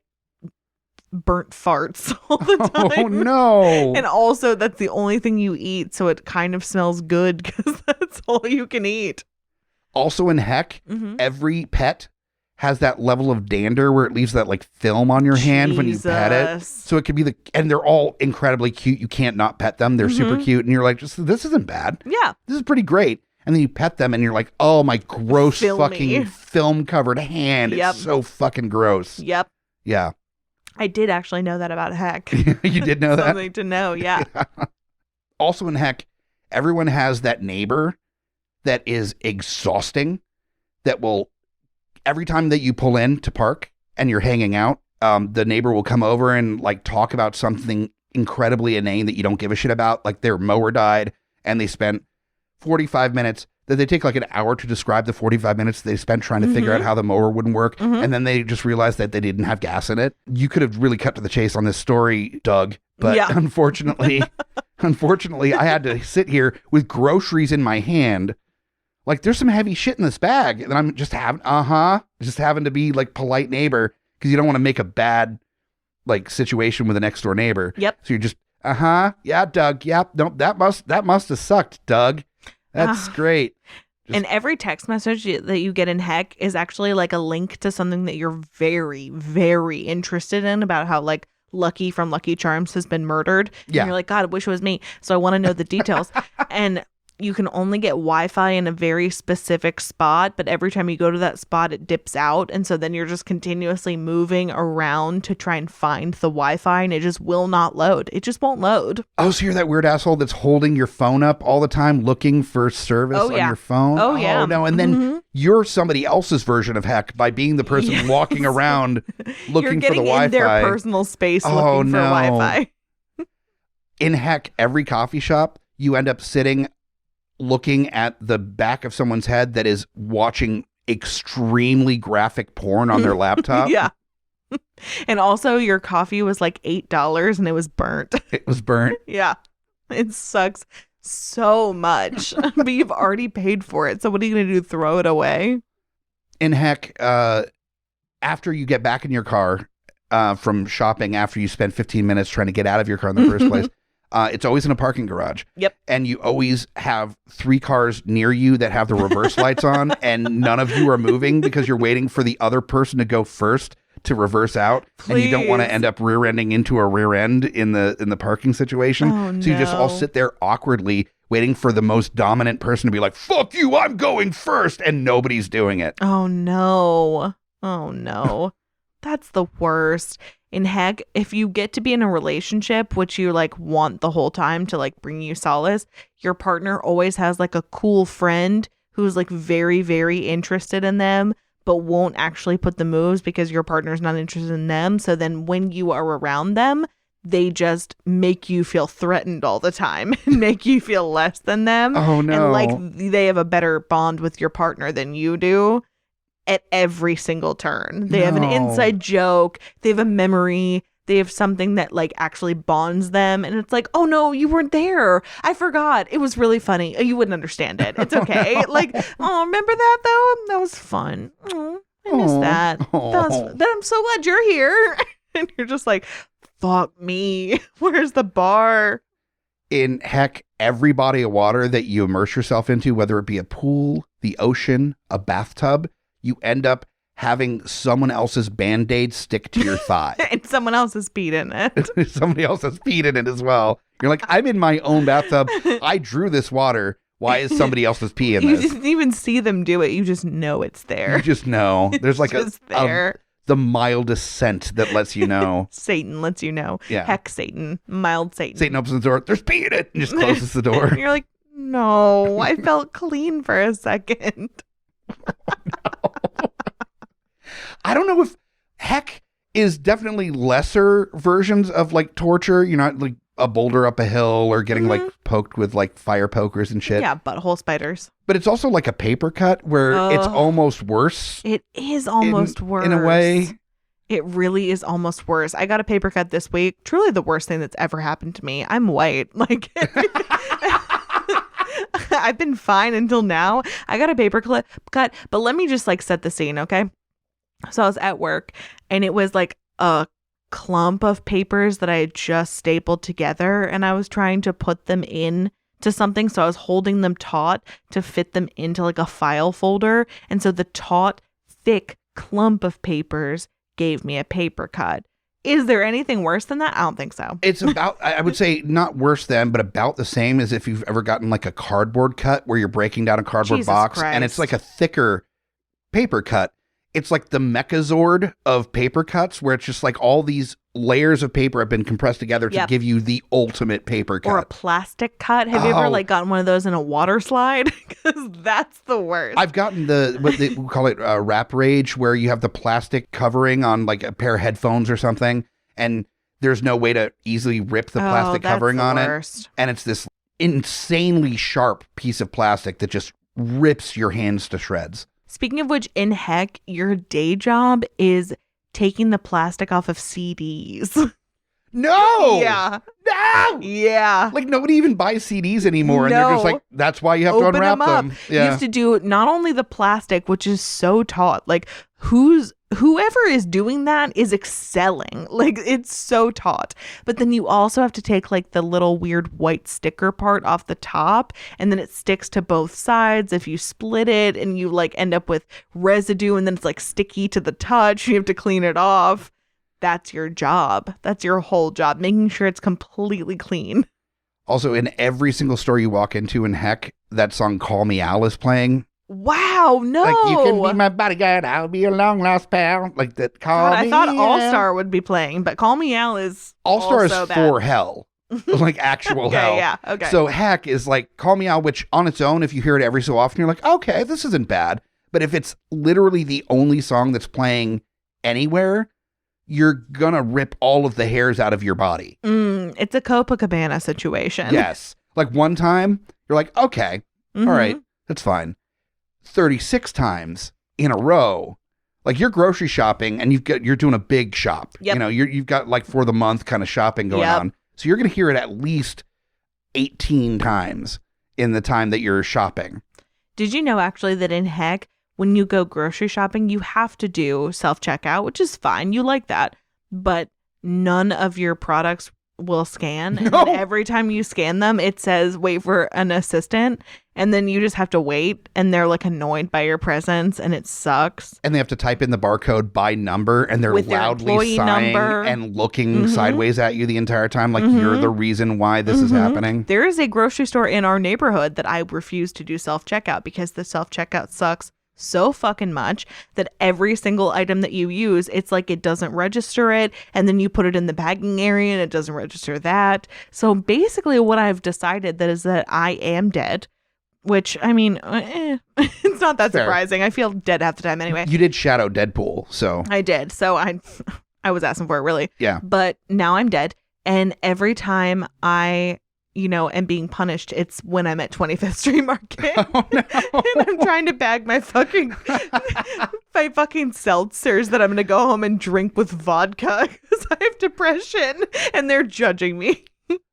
burnt farts all the time. Oh, no. And also, that's the only thing you eat, so it kind of smells good because that's all you can eat. Also in heck, every pet has that level of dander where it leaves that like film on your hand when you pet it. So it could be and they're all incredibly cute. You can't not pet them. They're super cute. And you're like, this isn't bad. Yeah. This is pretty great. And then you pet them and you're like, oh, my gross fucking film covered hand. Yep. It's so fucking gross. Yep. Yeah. I did actually know that about heck. You did know that? Something to know, yeah. Also in heck, everyone has that neighbor that is exhausting, that will, every time that you pull in to park and you're hanging out, the neighbor will come over and like talk about something incredibly inane that you don't give a shit about. Like their mower died and they spent 45 minutes, that they take like an hour to describe the 45 minutes they spent trying to figure out how the mower wouldn't work. And then they just realized that they didn't have gas in it. You could have really cut to the chase on this story, Doug. But unfortunately, I had to sit here with groceries in my hand. Like, there's some heavy shit in this bag. And I'm just having to be like polite neighbor because you don't want to make a bad like situation with a next door neighbor. Yep. So you're just, yeah, Doug. Yep. Nope. That must have sucked, Doug. That's great. And every text message that you get in heck is actually like a link to something that you're very, very interested in, about how like Lucky from Lucky Charms has been murdered. Yeah. And you're like, God, I wish it was me. So I want to know the details. And you can only get Wi-Fi in a very specific spot, but every time you go to that spot, it dips out. And so then you're just continuously moving around to try and find the Wi-Fi, and it just will not load. It just won't load. Oh, so you're that weird asshole that's holding your phone up all the time looking for service on your phone? Oh, yeah. Oh, no. And then you're somebody else's version of heck by being the person walking around looking for the Wi-Fi. You're getting in their personal space looking for Wi-Fi. In heck, every coffee shop, you end up sitting looking at the back of someone's head that is watching extremely graphic porn on their laptop. Yeah. And also your coffee was like $8 and it was burnt. It was burnt. Yeah. It sucks so much. But you've already paid for it. So what are you going to do? Throw it away? In heck, after you get back in your car from shopping, after you spend 15 minutes trying to get out of your car in the first place, it's always in a parking garage. Yep. And you always have 3 cars near you that have the reverse lights on, and none of you are moving because you're waiting for the other person to go first to reverse out. Please. And you don't want to end up rear-ending into a rear end in the parking situation. Oh, so you just all sit there awkwardly waiting for the most dominant person to be like, fuck you, I'm going first. And nobody's doing it. Oh, no. Oh, no. That's the worst. In heck, if you get to be in a relationship, which you like want the whole time to like bring you solace, your partner always has like a cool friend who's like very, very interested in them, but won't actually put the moves because your partner's not interested in them. So then when you are around them, they just make you feel threatened all the time and make you feel less than them. Oh, no. And like they have a better bond with your partner than you do. At every single turn. They have an inside joke. They have a memory. They have something that like actually bonds them. And it's like, oh no, you weren't there. I forgot. It was really funny. You wouldn't understand it. It's okay. Like, oh, remember that though? That was fun. Oh, I miss that. I'm so glad you're here. And you're just like, fuck me. Where's the bar? In heck, every body of water that you immerse yourself into, whether it be a pool, the ocean, a bathtub, you end up having someone else's Band-Aid stick to your thigh. And someone else has peed in it. Somebody else has peed in it as well. You're like, I'm in my own bathtub. I drew this water. Why is somebody else's pee in this? You didn't even see them do it. You just know it's there. You just know. There's like the mildest scent that lets you know. Satan lets you know. Yeah. Heck, Satan. Mild Satan. Satan opens the door. There's pee in it. And just closes the door. You're like, no, I felt clean for a second. I don't know if heck is definitely lesser versions of like torture. You're not like a boulder up a hill or getting like poked with like fire pokers and shit. Yeah, butthole spiders. But it's also like a paper cut where it's almost worse. It is almost worse. In a way. It really is almost worse. I got a paper cut this week. Truly the worst thing that's ever happened to me. I'm white. Like, I've been fine until now. I got a paper cut, but let me just like set the scene, okay? So I was at work and it was like a clump of papers that I had just stapled together, and I was trying to put them in to something. So I was holding them taut to fit them into like a file folder. And so the taut, thick clump of papers gave me a paper cut. Is there anything worse than that? I don't think so. It's about, I would say not worse than, but about the same as if you've ever gotten like a cardboard cut where you're breaking down a cardboard box and it's like a thicker paper cut. It's like the Mechazord of paper cuts where it's just like all these layers of paper have been compressed together to give you the ultimate paper cut. Or a plastic cut. Have you ever like gotten one of those in a water slide? Because that's the worst. I've gotten what they call it wrap rage, where you have the plastic covering on like a pair of headphones or something, and there's no way to easily rip the plastic covering on it. And it's this insanely sharp piece of plastic that just rips your hands to shreds. Speaking of which, in heck, your day job is taking the plastic off of CDs. No! Yeah. No! Yeah. Like nobody even buys CDs anymore. And they're just like, that's why you have to unwrap them. Yeah. You have to do not only the plastic, which is so taut. Like whoever is doing that is excelling. Like it's so taut. But then you also have to take like the little weird white sticker part off the top, and then it sticks to both sides if you split it, and you like end up with residue, and then it's like sticky to the touch. You have to clean it off. That's your job. That's your whole job, making sure it's completely clean. Also, in every single store you walk into in heck, that song Call Me Al is playing. Wow, no. Like, you can be my bodyguard, I'll be your long lost pal. Like that, Call Me I thought Al. All-Star would be playing, but Call Me Al is All-Star is bad. for hell. Like actual hell. Yeah, okay. So heck is like Call Me Al, which on its own, if you hear it every so often, you're like, okay, this isn't bad. But if it's literally the only song that's playing anywhere, you're gonna rip all of the hairs out of your body. It's a Copacabana situation. Yes. Like one time, you're like, okay, all right, that's fine. 36 times in a row, like you're grocery shopping and you're doing a big shop. Yep. You know, you've got like for the month kind of shopping going on. So you're gonna hear it at least 18 times in the time that you're shopping. Did you know actually that in heck, when you go grocery shopping, you have to do self-checkout, which is fine. You like that. But none of your products will scan. And then every time you scan them, it says, wait for an assistant. And then you just have to wait. And they're like annoyed by your presence. And it sucks. And they have to type in the barcode by number. And they're with loudly sighing and looking sideways at you the entire time. Like you're the reason why this is happening. There is a grocery store in our neighborhood that I refuse to do self-checkout because the self-checkout sucks so fucking much that every single item that you use, it's like it doesn't register it, and then you put it in the bagging area and it doesn't register that. So basically what I've decided that is that I am dead, which I mean it's not that surprising. I feel dead half the time anyway. You did shadow Deadpool, so I did. So I was asking for it, really. Yeah. But now I'm dead, and every time I am being punished, it's when I'm at 25th Street Market. Oh, no. And I'm trying to bag my fucking seltzers that I'm going to go home and drink with vodka because I have depression and they're judging me.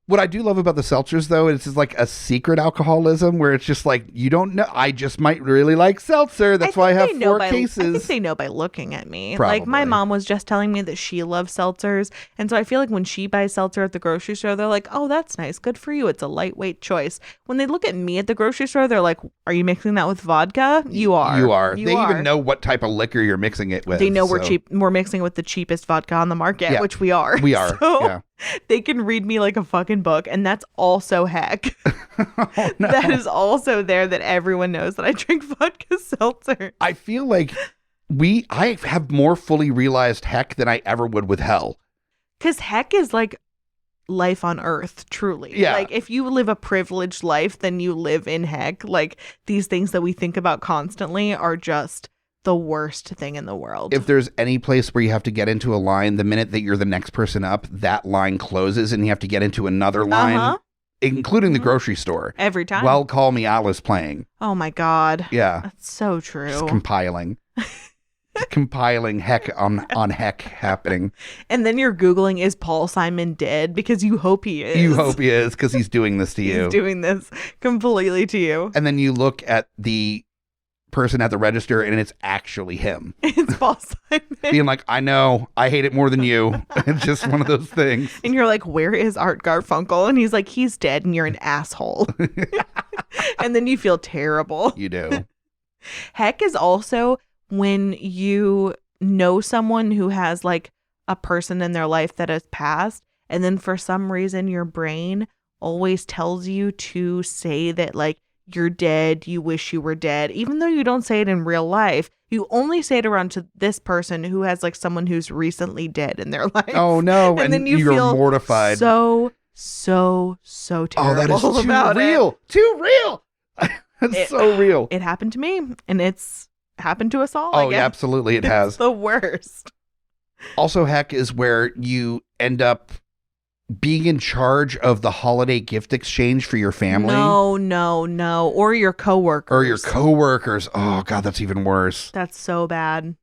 What I do love about the seltzers, though, is it's like a secret alcoholism where it's just like, you don't know. I just might really like seltzer. That's why I have 4 cases. I think they know by looking at me. Probably. Like my mom was just telling me that she loves seltzers. And so I feel like when she buys seltzer at the grocery store, they're like, oh, that's nice. Good for you. It's a lightweight choice. When they look at me at the grocery store, they're like, are you mixing that with vodka? You are. You are. They even know what type of liquor you're mixing it with. They know we're mixing it with the cheapest vodka on the market, which we are. We are. So, yeah. They can read me like a fucking book, and that's also heck. Oh, no. That is also there that everyone knows that I drink vodka seltzer. I feel like I have more fully realized heck than I ever would with hell. Because heck is like life on earth, truly. Yeah. Like if you live a privileged life, then you live in heck. Like these things that we think about constantly are just the worst thing in the world. If there's any place where you have to get into a line, the minute that you're the next person up, that line closes and you have to get into another line, including the grocery store. Every time. Well, Call Me Alice playing. Oh my God. Yeah. That's so true. Just compiling. Compiling heck on heck happening. And then you're Googling, is Paul Simon dead? Because you hope he is. You hope he is, because he's doing this to you. He's doing this completely to you. And then you look at the person at the register and it's actually him. It's Paul Simon. Being like, I know, I hate it more than you. It's just one of those things. And you're like, where is Art Garfunkel? And he's like, he's dead and you're an asshole. And then you feel terrible. You do. Heck is also when you know someone who has like a person in their life that has passed, and then for some reason your brain always tells you to say that like you're dead, you wish you were dead, even though you don't say it in real life. You only say it around to this person who has like someone who's recently dead in their life. Oh no. And then you're feel mortified. So terrible. Oh, that is too real. Too real. That's so real. It happened to me, and it's happened to us all. Oh, yeah, absolutely. It has. It's the worst. Also, heck is where you end up being in charge of the holiday gift exchange for your family. No. Or your coworkers. Oh, God, that's even worse. That's so bad.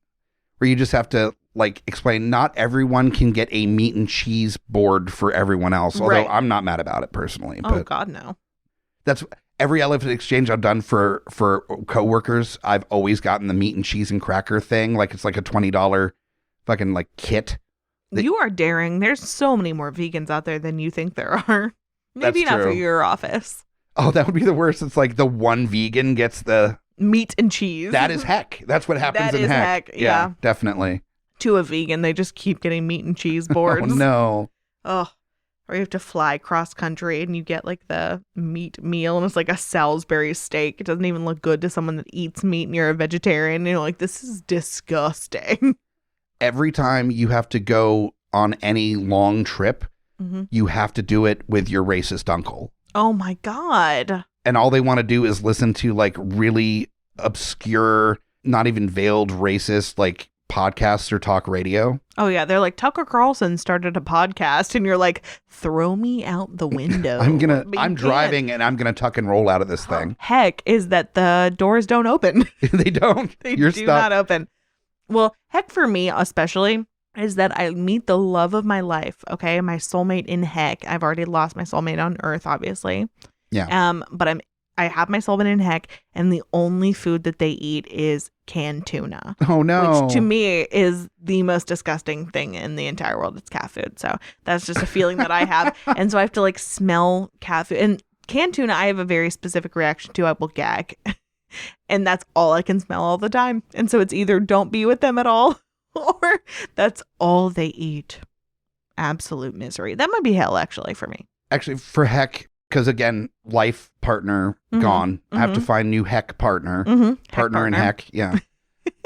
Where you just have to like explain, not everyone can get a meat and cheese board for everyone else. Although I'm not mad about it personally. Oh, but God, no. That's every elephant exchange I've done for coworkers. I've always gotten the meat and cheese and cracker thing. Like it's like a $20 fucking like kit. You are daring. There's so many more vegans out there than you think there are. Maybe That's not true. for your office. Oh, that would be the worst. It's like the one vegan gets the meat and cheese. That is heck. That's what happens that in is heck. Yeah, definitely. To a vegan, they just keep getting meat and cheese boards. Oh, no. Oh, or you have to fly cross country and you get like the meat meal and it's like a Salisbury steak. It doesn't even look good to someone that eats meat and you're a vegetarian. And you're like, this is disgusting. Every time you have to go on any long trip, you have to do it with your racist uncle. Oh my God. And all they want to do is listen to like really obscure, not even veiled racist, like podcasts or talk radio. Oh yeah, they're like, Tucker Carlson started a podcast and you're like, throw me out the window. I'm driving and I'm gonna tuck and roll out of this thing. Heck is that the doors don't open. They don't. You're do stuck. Not open. Well, heck for me especially is that I meet the love of my life. Okay, my soulmate in heck. I've already lost my soulmate on Earth, obviously. Yeah. But I have my soulmate in heck, and the only food that they eat is canned tuna. Oh no! Which to me is the most disgusting thing in the entire world. It's cat food. So that's just a feeling that I have, and so I have to like smell cat food and canned tuna. I have a very specific reaction to. I will gag, and that's all I can smell all the time. And so it's either don't be with them at all, or that's all they eat. Absolute misery. That might be hell actually for me. Actually, for heck. Because again, life partner gone. I have to find new heck partner. Partner in heck. Yeah.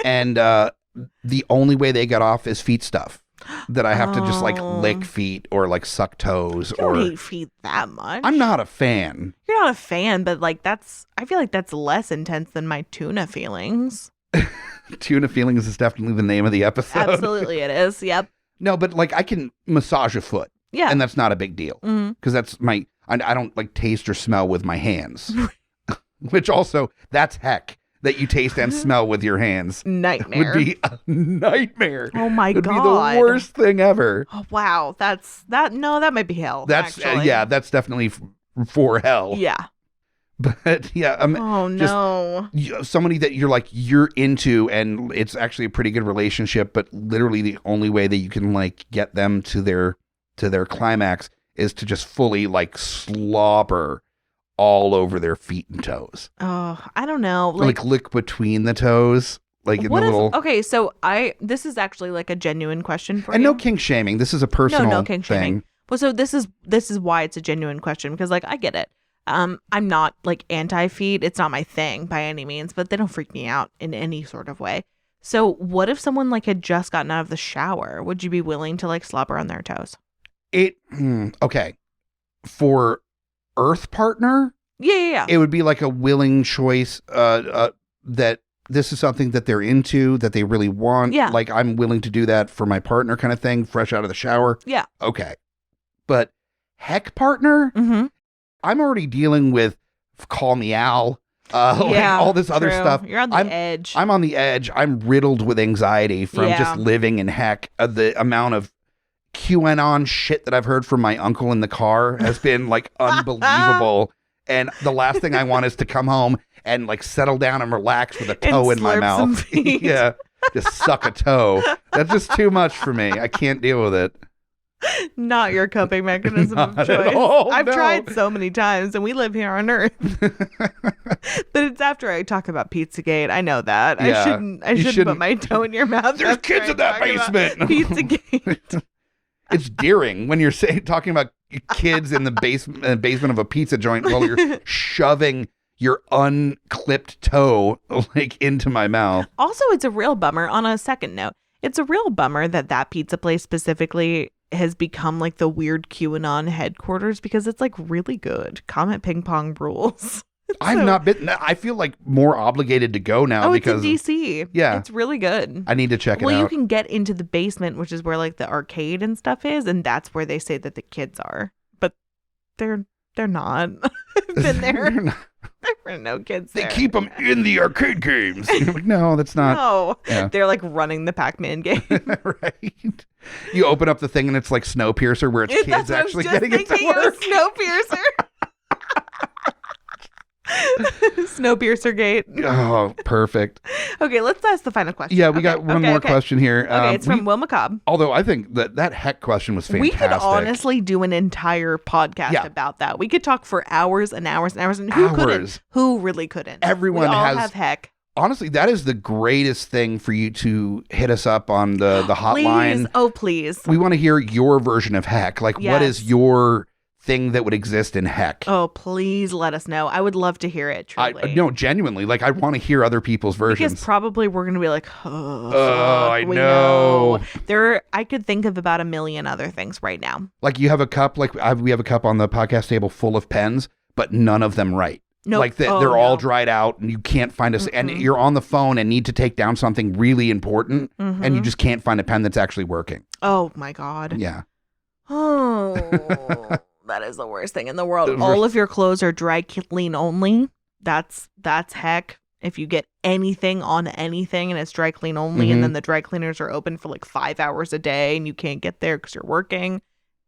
And the only way they get off is feet stuff. That I have to just like lick feet or like suck toes. You don't hate feet that much. I'm not a fan. You're not a fan, but like I feel like that's less intense than my tuna feelings. Tuna Feelings is definitely the name of the episode. Absolutely it is. Yep. No, but like I can massage a foot. Yeah. And that's not a big deal. Because that's I don't like taste or smell with my hands, which also that's heck that you taste and smell with your hands. Nightmare. Would be a nightmare. Oh my God. Would be the worst thing ever. Oh, wow. No, that might be hell. That's that's definitely for hell. Yeah. But yeah. Oh no. Somebody that you're into and it's actually a pretty good relationship, but literally the only way that you can like get them to their climax is to just fully like slobber all over their feet and toes. Oh, I don't know. Like lick between the toes. Like in the little... Okay, so this is actually like a genuine question for you. And no kink shaming. This is a personal no kink thing. Shaming. Well, so this is why it's a genuine question, because like I get it. I'm not like anti-feet. It's not my thing by any means, but they don't freak me out in any sort of way. So what if someone like had just gotten out of the shower? Would you be willing to like slobber on their toes? Okay. For Earth partner, yeah, it would be like a willing choice that this is something that they're into, that they really want. Yeah. Like, I'm willing to do that for my partner kind of thing, fresh out of the shower. Yeah. Okay. But heck partner, Mm-hmm. I'm already dealing with call me Al, like all this other stuff. You're on the edge. I'm on the edge. I'm riddled with anxiety from just living in heck. The amount of QAnon shit that I've heard from my uncle in the car has been like unbelievable. And the last thing I want is to come home and like settle down and relax with a toe in my mouth. Yeah. Just suck a toe. That's just too much for me. I can't deal with it. Not your coping mechanism of choice. I've tried so many times, and we live here on Earth. But it's after I talk about Pizzagate. I know that. Yeah, I shouldn't put my toe in your mouth. There's kids in that basement. Pizzagate. It's deering when you're talking about kids in the basement of a pizza joint while you're shoving your unclipped toe like into my mouth. Also, it's a real bummer. On a second note, it's a real bummer that pizza place specifically has become like the weird QAnon headquarters, because it's like really good. Comet Ping Pong rules. I've not been. I feel like more obligated to go now because it's in DC. Yeah, it's really good. I need to check it out. Well, you can get into the basement, which is where like the arcade and stuff is, and that's where they say that the kids are. But they're not. I've been there. There were no kids there. They keep them in the arcade games. You're like, no, that's not. No, yeah. They're like running the Pac-Man game. Right. You open up the thing and it's like Snowpiercer, where it's kids actually getting it to work. Snowpiercer. Snowpiercer gate. Oh, perfect. Okay, let's ask the final question. Yeah, we got one more question here. Okay, it's from Will McCobb. Although I think that heck question was fantastic. We could honestly do an entire podcast about that. We could talk for hours and hours and hours. And who couldn't? Who really couldn't? Everyone we all have heck. Honestly, that is the greatest thing for you to hit us up on the hotline. Please. Oh, please. We want to hear your version of heck. Like, what is your thing that would exist in heck? Oh, please let us know. I would love to hear it, truly. No, genuinely. Like, I want to hear other people's versions. Because probably we're going to be like, I know. I could think of about a million other things right now. Like, you have a cup, we have a cup on the podcast table full of pens, but none of them write. Nope. Like they're all dried out and you can't find us. And you're on the phone and need to take down something really important and you just can't find a pen that's actually working. Oh my God. Yeah. Oh, that is the worst thing in the world. All of your clothes are dry clean only. That's heck. If you get anything on anything and it's dry clean only and then the dry cleaners are open for like 5 hours a day and you can't get there because you're working,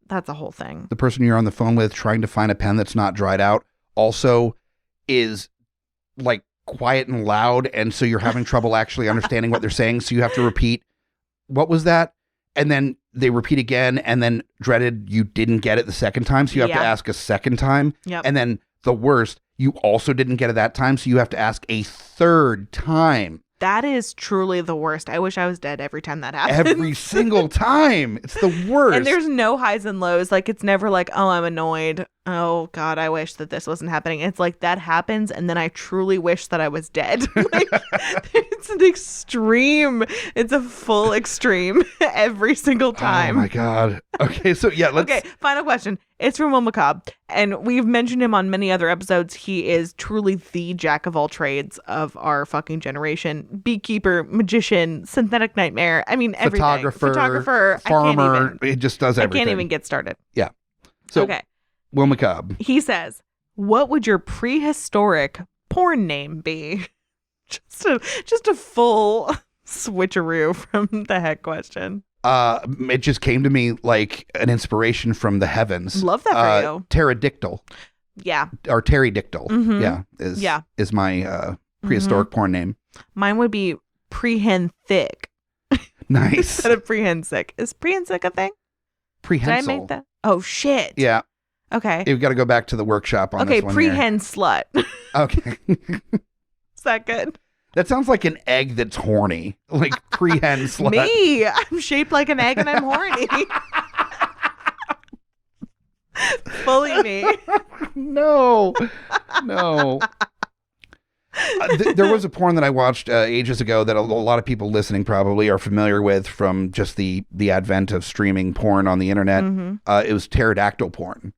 that's a whole thing. The person you're on the phone with trying to find a pen that's not dried out also is like quiet and loud, and so you're having trouble actually understanding what they're saying, so you have to repeat, what was that? And then they repeat again, and then dreaded you didn't get it the second time, so you have to ask a second time. Yep. And then the worst, you also didn't get it that time, so you have to ask a third time. That is truly the worst. I wish I was dead every time that happens. Every single time. It's the worst. And there's no highs and lows. Like, it's never like, oh, I'm annoyed. Oh, God, I wish that this wasn't happening. It's like that happens, and then I truly wish that I was dead. Like, it's an extreme. It's a full extreme every single time. Oh, my God. Okay, so yeah, let's... Okay, final question. It's from Will McCobb, and we've mentioned him on many other episodes. He is truly the jack of all trades of our fucking generation. Beekeeper, magician, synthetic nightmare. I mean, everything. Photographer, farmer. He just does everything. I can't even get started. Yeah. So, okay. Will McCobb. He says, what would your prehistoric porn name be? Just a full switcheroo from the heck question. It just came to me like an inspiration from the heavens. Love that for you. Pterodictyl. Yeah. Or pterodictyl. Mm-hmm. Yeah. Is my prehistoric porn name. Mine would be prehensthick. Nice. Instead of prehensic. Is prehensic a thing? Prehensile. Did I make that? Oh, shit. Yeah. Okay. You've got to go back to the workshop on this one. Okay, prehen slut. Okay. Is that good? That sounds like an egg that's horny. Like prehen slut. Me. I'm shaped like an egg and I'm horny. Fully me. No. There was a porn that I watched ages ago that a lot of people listening probably are familiar with from just the advent of streaming porn on the internet. Mm-hmm. It was pterodactyl porn.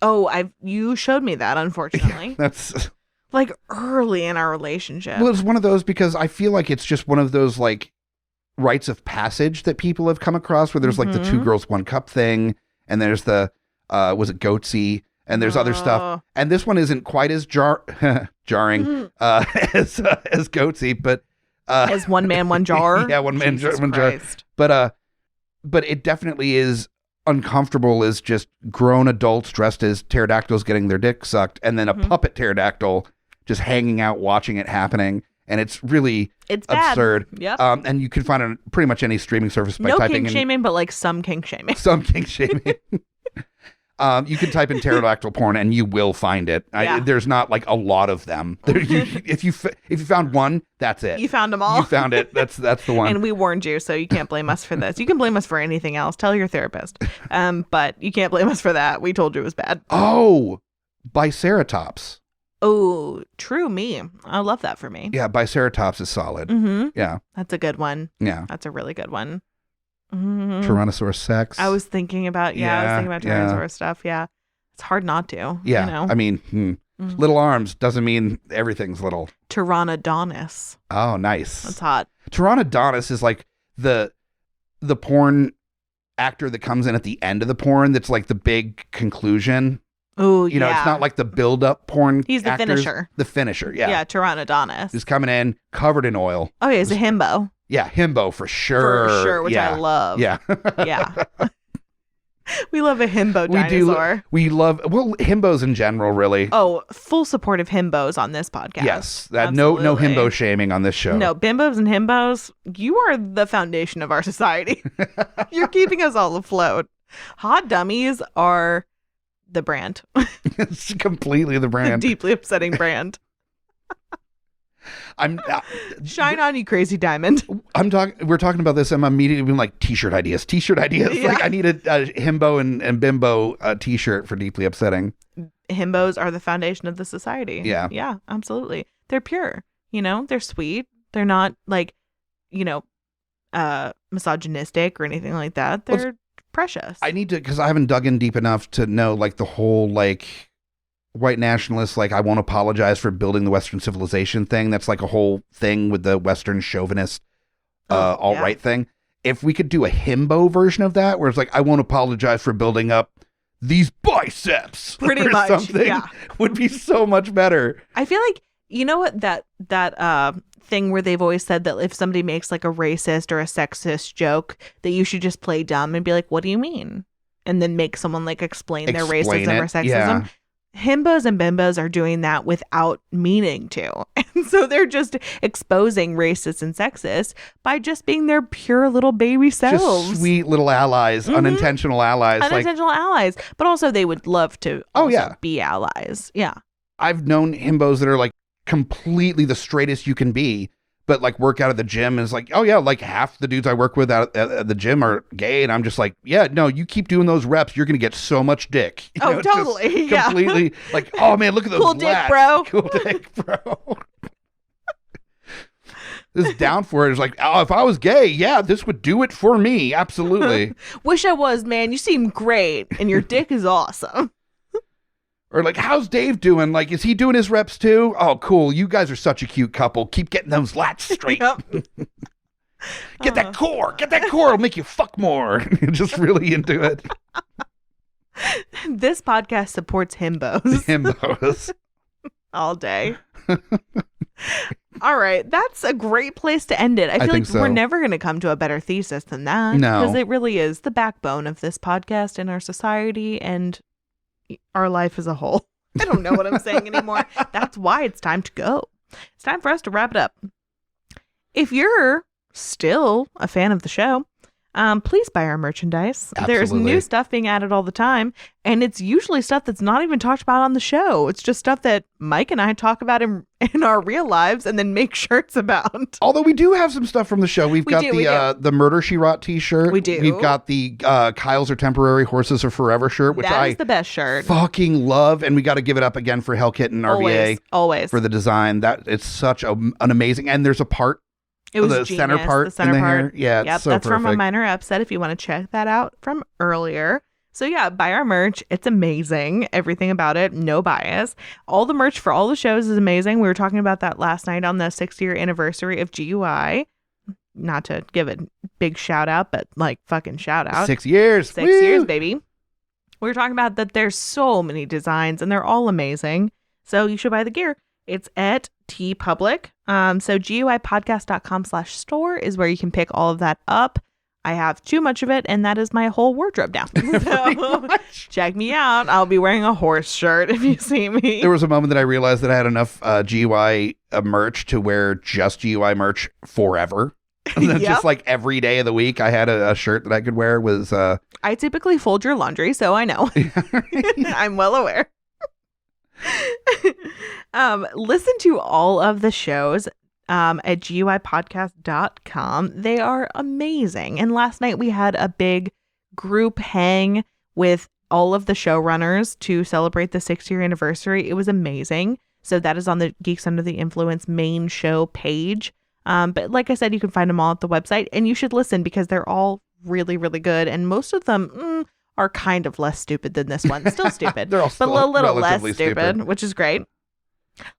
Oh, you showed me that, unfortunately. That's Like early in our relationship. Well, it's one of those because I feel like it's just one of those like rites of passage that people have come across where there's like the 2 girls, 1 cup thing. And there's the, was it Goatsy? And there's other stuff. And this one isn't quite as jarring as Goatsy, but as one man, one jar. Yeah, one man, one jar. But it definitely is uncomfortable as just grown adults dressed as pterodactyls getting their dick sucked, and then a puppet pterodactyl just hanging out watching it happening. And it's really absurd. Yep. And you can find it on pretty much any streaming service by typing in. No kink shaming, but like some kink shaming. Some kink shaming. You can type in pterodactyl porn and you will find it. Yeah. There's not like a lot of them. If you found one, that's it. You found them all. You found it. That's the one. And we warned you, so you can't blame us for this. You can blame us for anything else. Tell your therapist. But you can't blame us for that. We told you it was bad. Oh, Biceratops. Oh, true me. I love that for me. Yeah, Biceratops is solid. Mm-hmm. Yeah. That's a good one. Yeah. That's a really good one. Tyrannosaurus sex. I was thinking about Tyrannosaurus stuff. Yeah. It's hard not to. Yeah. You know? I mean, little arms doesn't mean everything's little. Pteranodonus. Oh, nice. That's hot. Pteranodonus is like the porn actor that comes in at the end of the porn that's like the big conclusion. Oh, You know, it's not like the build-up porn. He's the actors. finisher. The finisher, yeah. Yeah, Pteranodonus. He's coming in covered in oil. Oh, yeah, he's a himbo. Yeah, himbo for sure. For sure, which I love. Yeah. Yeah. We love a himbo dinosaur. We love, well, himbos in general, really. Oh, full support of himbos on this podcast. Yes. No himbo shaming on this show. No, bimbos and himbos, you are the foundation of our society. You're keeping us all afloat. Hot dummies are the brand. It's completely the brand. The deeply upsetting brand. Shine on, you crazy diamond. We're talking about this. I'm immediately being like t-shirt ideas. Yeah. Like I need a himbo and bimbo t-shirt for deeply upsetting. Himbos are the foundation of the society. Yeah. Yeah, absolutely. They're pure. You know, they're sweet. They're not like, misogynistic or anything like that. They're precious. I need to, because I haven't dug in deep enough to know like the whole like white nationalists, like I won't apologize for building the Western civilization thing. That's like a whole thing with the Western chauvinist alt-right thing. If we could do a himbo version of that, where it's like, I won't apologize for building up these biceps. Pretty or much, something, yeah. would be so much better. I feel like, you know what, that thing where they've always said that if somebody makes like a racist or a sexist joke, that you should just play dumb and be like, what do you mean? And then make someone like explain their racism or sexism. Yeah. Himbos and bimbos are doing that without meaning to. And so they're just exposing racists and sexists by just being their pure little baby selves. Just sweet little allies, unintentional allies. Unintentional allies. But also they would love to be allies. Yeah. I've known himbos that are like completely the straightest you can be, but like work out at the gym and it's like, oh yeah, like half the dudes I work with at the gym are gay. And I'm just like, yeah, no, you keep doing those reps. You're going to get so much dick. You know, totally. Yeah. Completely like, oh man, look at those cool lats. Dick, bro. Cool dick, bro. This down for it is like, oh, if I was gay, yeah, this would do it for me. Absolutely. Wish I was, man. You seem great. And your dick is awesome. Or like, how's Dave doing? Like, is he doing his reps too? Oh, cool. You guys are such a cute couple. Keep getting those lats straight. Get that core. Get that core. It'll make you fuck more. Just really into it. This podcast supports himbos. Himbos. All day. All right. That's a great place to end it. I feel like we're never going to come to a better thesis than that. No. Because it really is the backbone of this podcast and our society and our life as a whole. I don't know what I'm saying anymore. That's why it's time to go. It's time for us to wrap it up. If you're still a fan of the show, please buy our merchandise. Absolutely. There's new stuff being added all the time, and it's usually stuff that's not even talked about on the show. It's just stuff that Mike and I talk about in our real lives and then make shirts about. Although we do have some stuff from the show. We've got the Murder, She Wrought t-shirt. We do. We've got the Kyles Are Temporary, Horses Are Forever shirt, which that is the best shirt. Fucking love. And we got to give it up again for Hellkit and RVA. Always. For the design. It's such an amazing, and there's a part. It was the genius, center part. The center part. Hair. Yeah, it's so that's perfect. from A Minor Upset if you want to check that out from earlier. So yeah, buy our merch. It's amazing. Everything about it, no bias. All the merch for all the shows is amazing. We were talking about that last night on the 6-year anniversary of GUI. Not to give a big shout out, but like fucking shout out. 6 years. 6 years, baby. We were talking about that there's so many designs and they're all amazing. So you should buy the gear. It's at TeePublic. So GUIpodcast.com/store is where you can pick all of that up. I have too much of it, and that is my whole wardrobe now. So check me out. I'll be wearing a horse shirt if you see me. There was a moment that I realized that I had enough GUI merch to wear just GUI merch forever. And then just like every day of the week, I had a shirt that I could wear was... I typically fold your laundry, so I know. I'm well aware. Listen to all of the shows at GUIpodcast.com. They are amazing. And last night we had a big group hang with all of the showrunners to celebrate the 6-year anniversary. It was amazing. So that is on the Geeks Under the Influence main show page. But like I said, you can find them all at the website, and you should listen because they're all really, really good. And most of them are kind of less stupid than this one. Still stupid, They're all but a little less relatively stupid, which is great.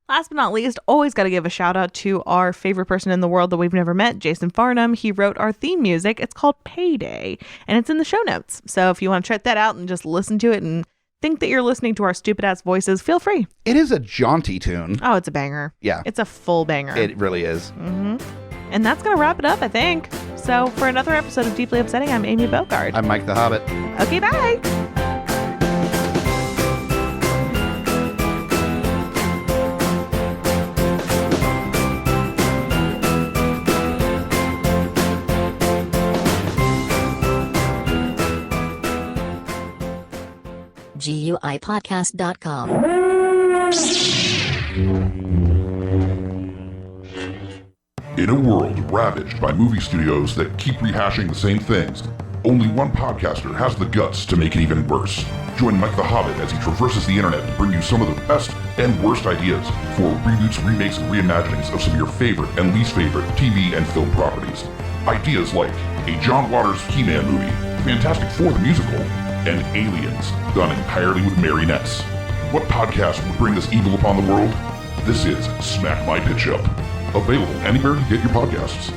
Last but not least, always got to give a shout out to our favorite person in the world that we've never met, Jason Farnham. He wrote our theme music. It's called Payday, and it's in the show notes. So if you want to check that out and just listen to it and think that you're listening to our stupid ass voices, feel free. It is a jaunty tune. Oh, it's a banger. Yeah. It's a full banger. It really is. Mm-hmm. And that's going to wrap it up, I think. So for another episode of Deeply Upsetting, I'm Amy Bogarde. I'm Mike the Hobbit. Okay, bye. GUIpodcast.com. In a world ravaged by movie studios that keep rehashing the same things, only one podcaster has the guts to make it even worse. Join Mike the Hobbit as he traverses the internet to bring you some of the best and worst ideas for reboots, remakes, and reimaginings of some of your favorite and least favorite TV and film properties. Ideas like a John Waters He-Man movie, Fantastic Four the musical, and Aliens, done entirely with marionettes. What podcast would bring this evil upon the world? This is Smack My Pitch Up. Available anywhere you get your podcasts.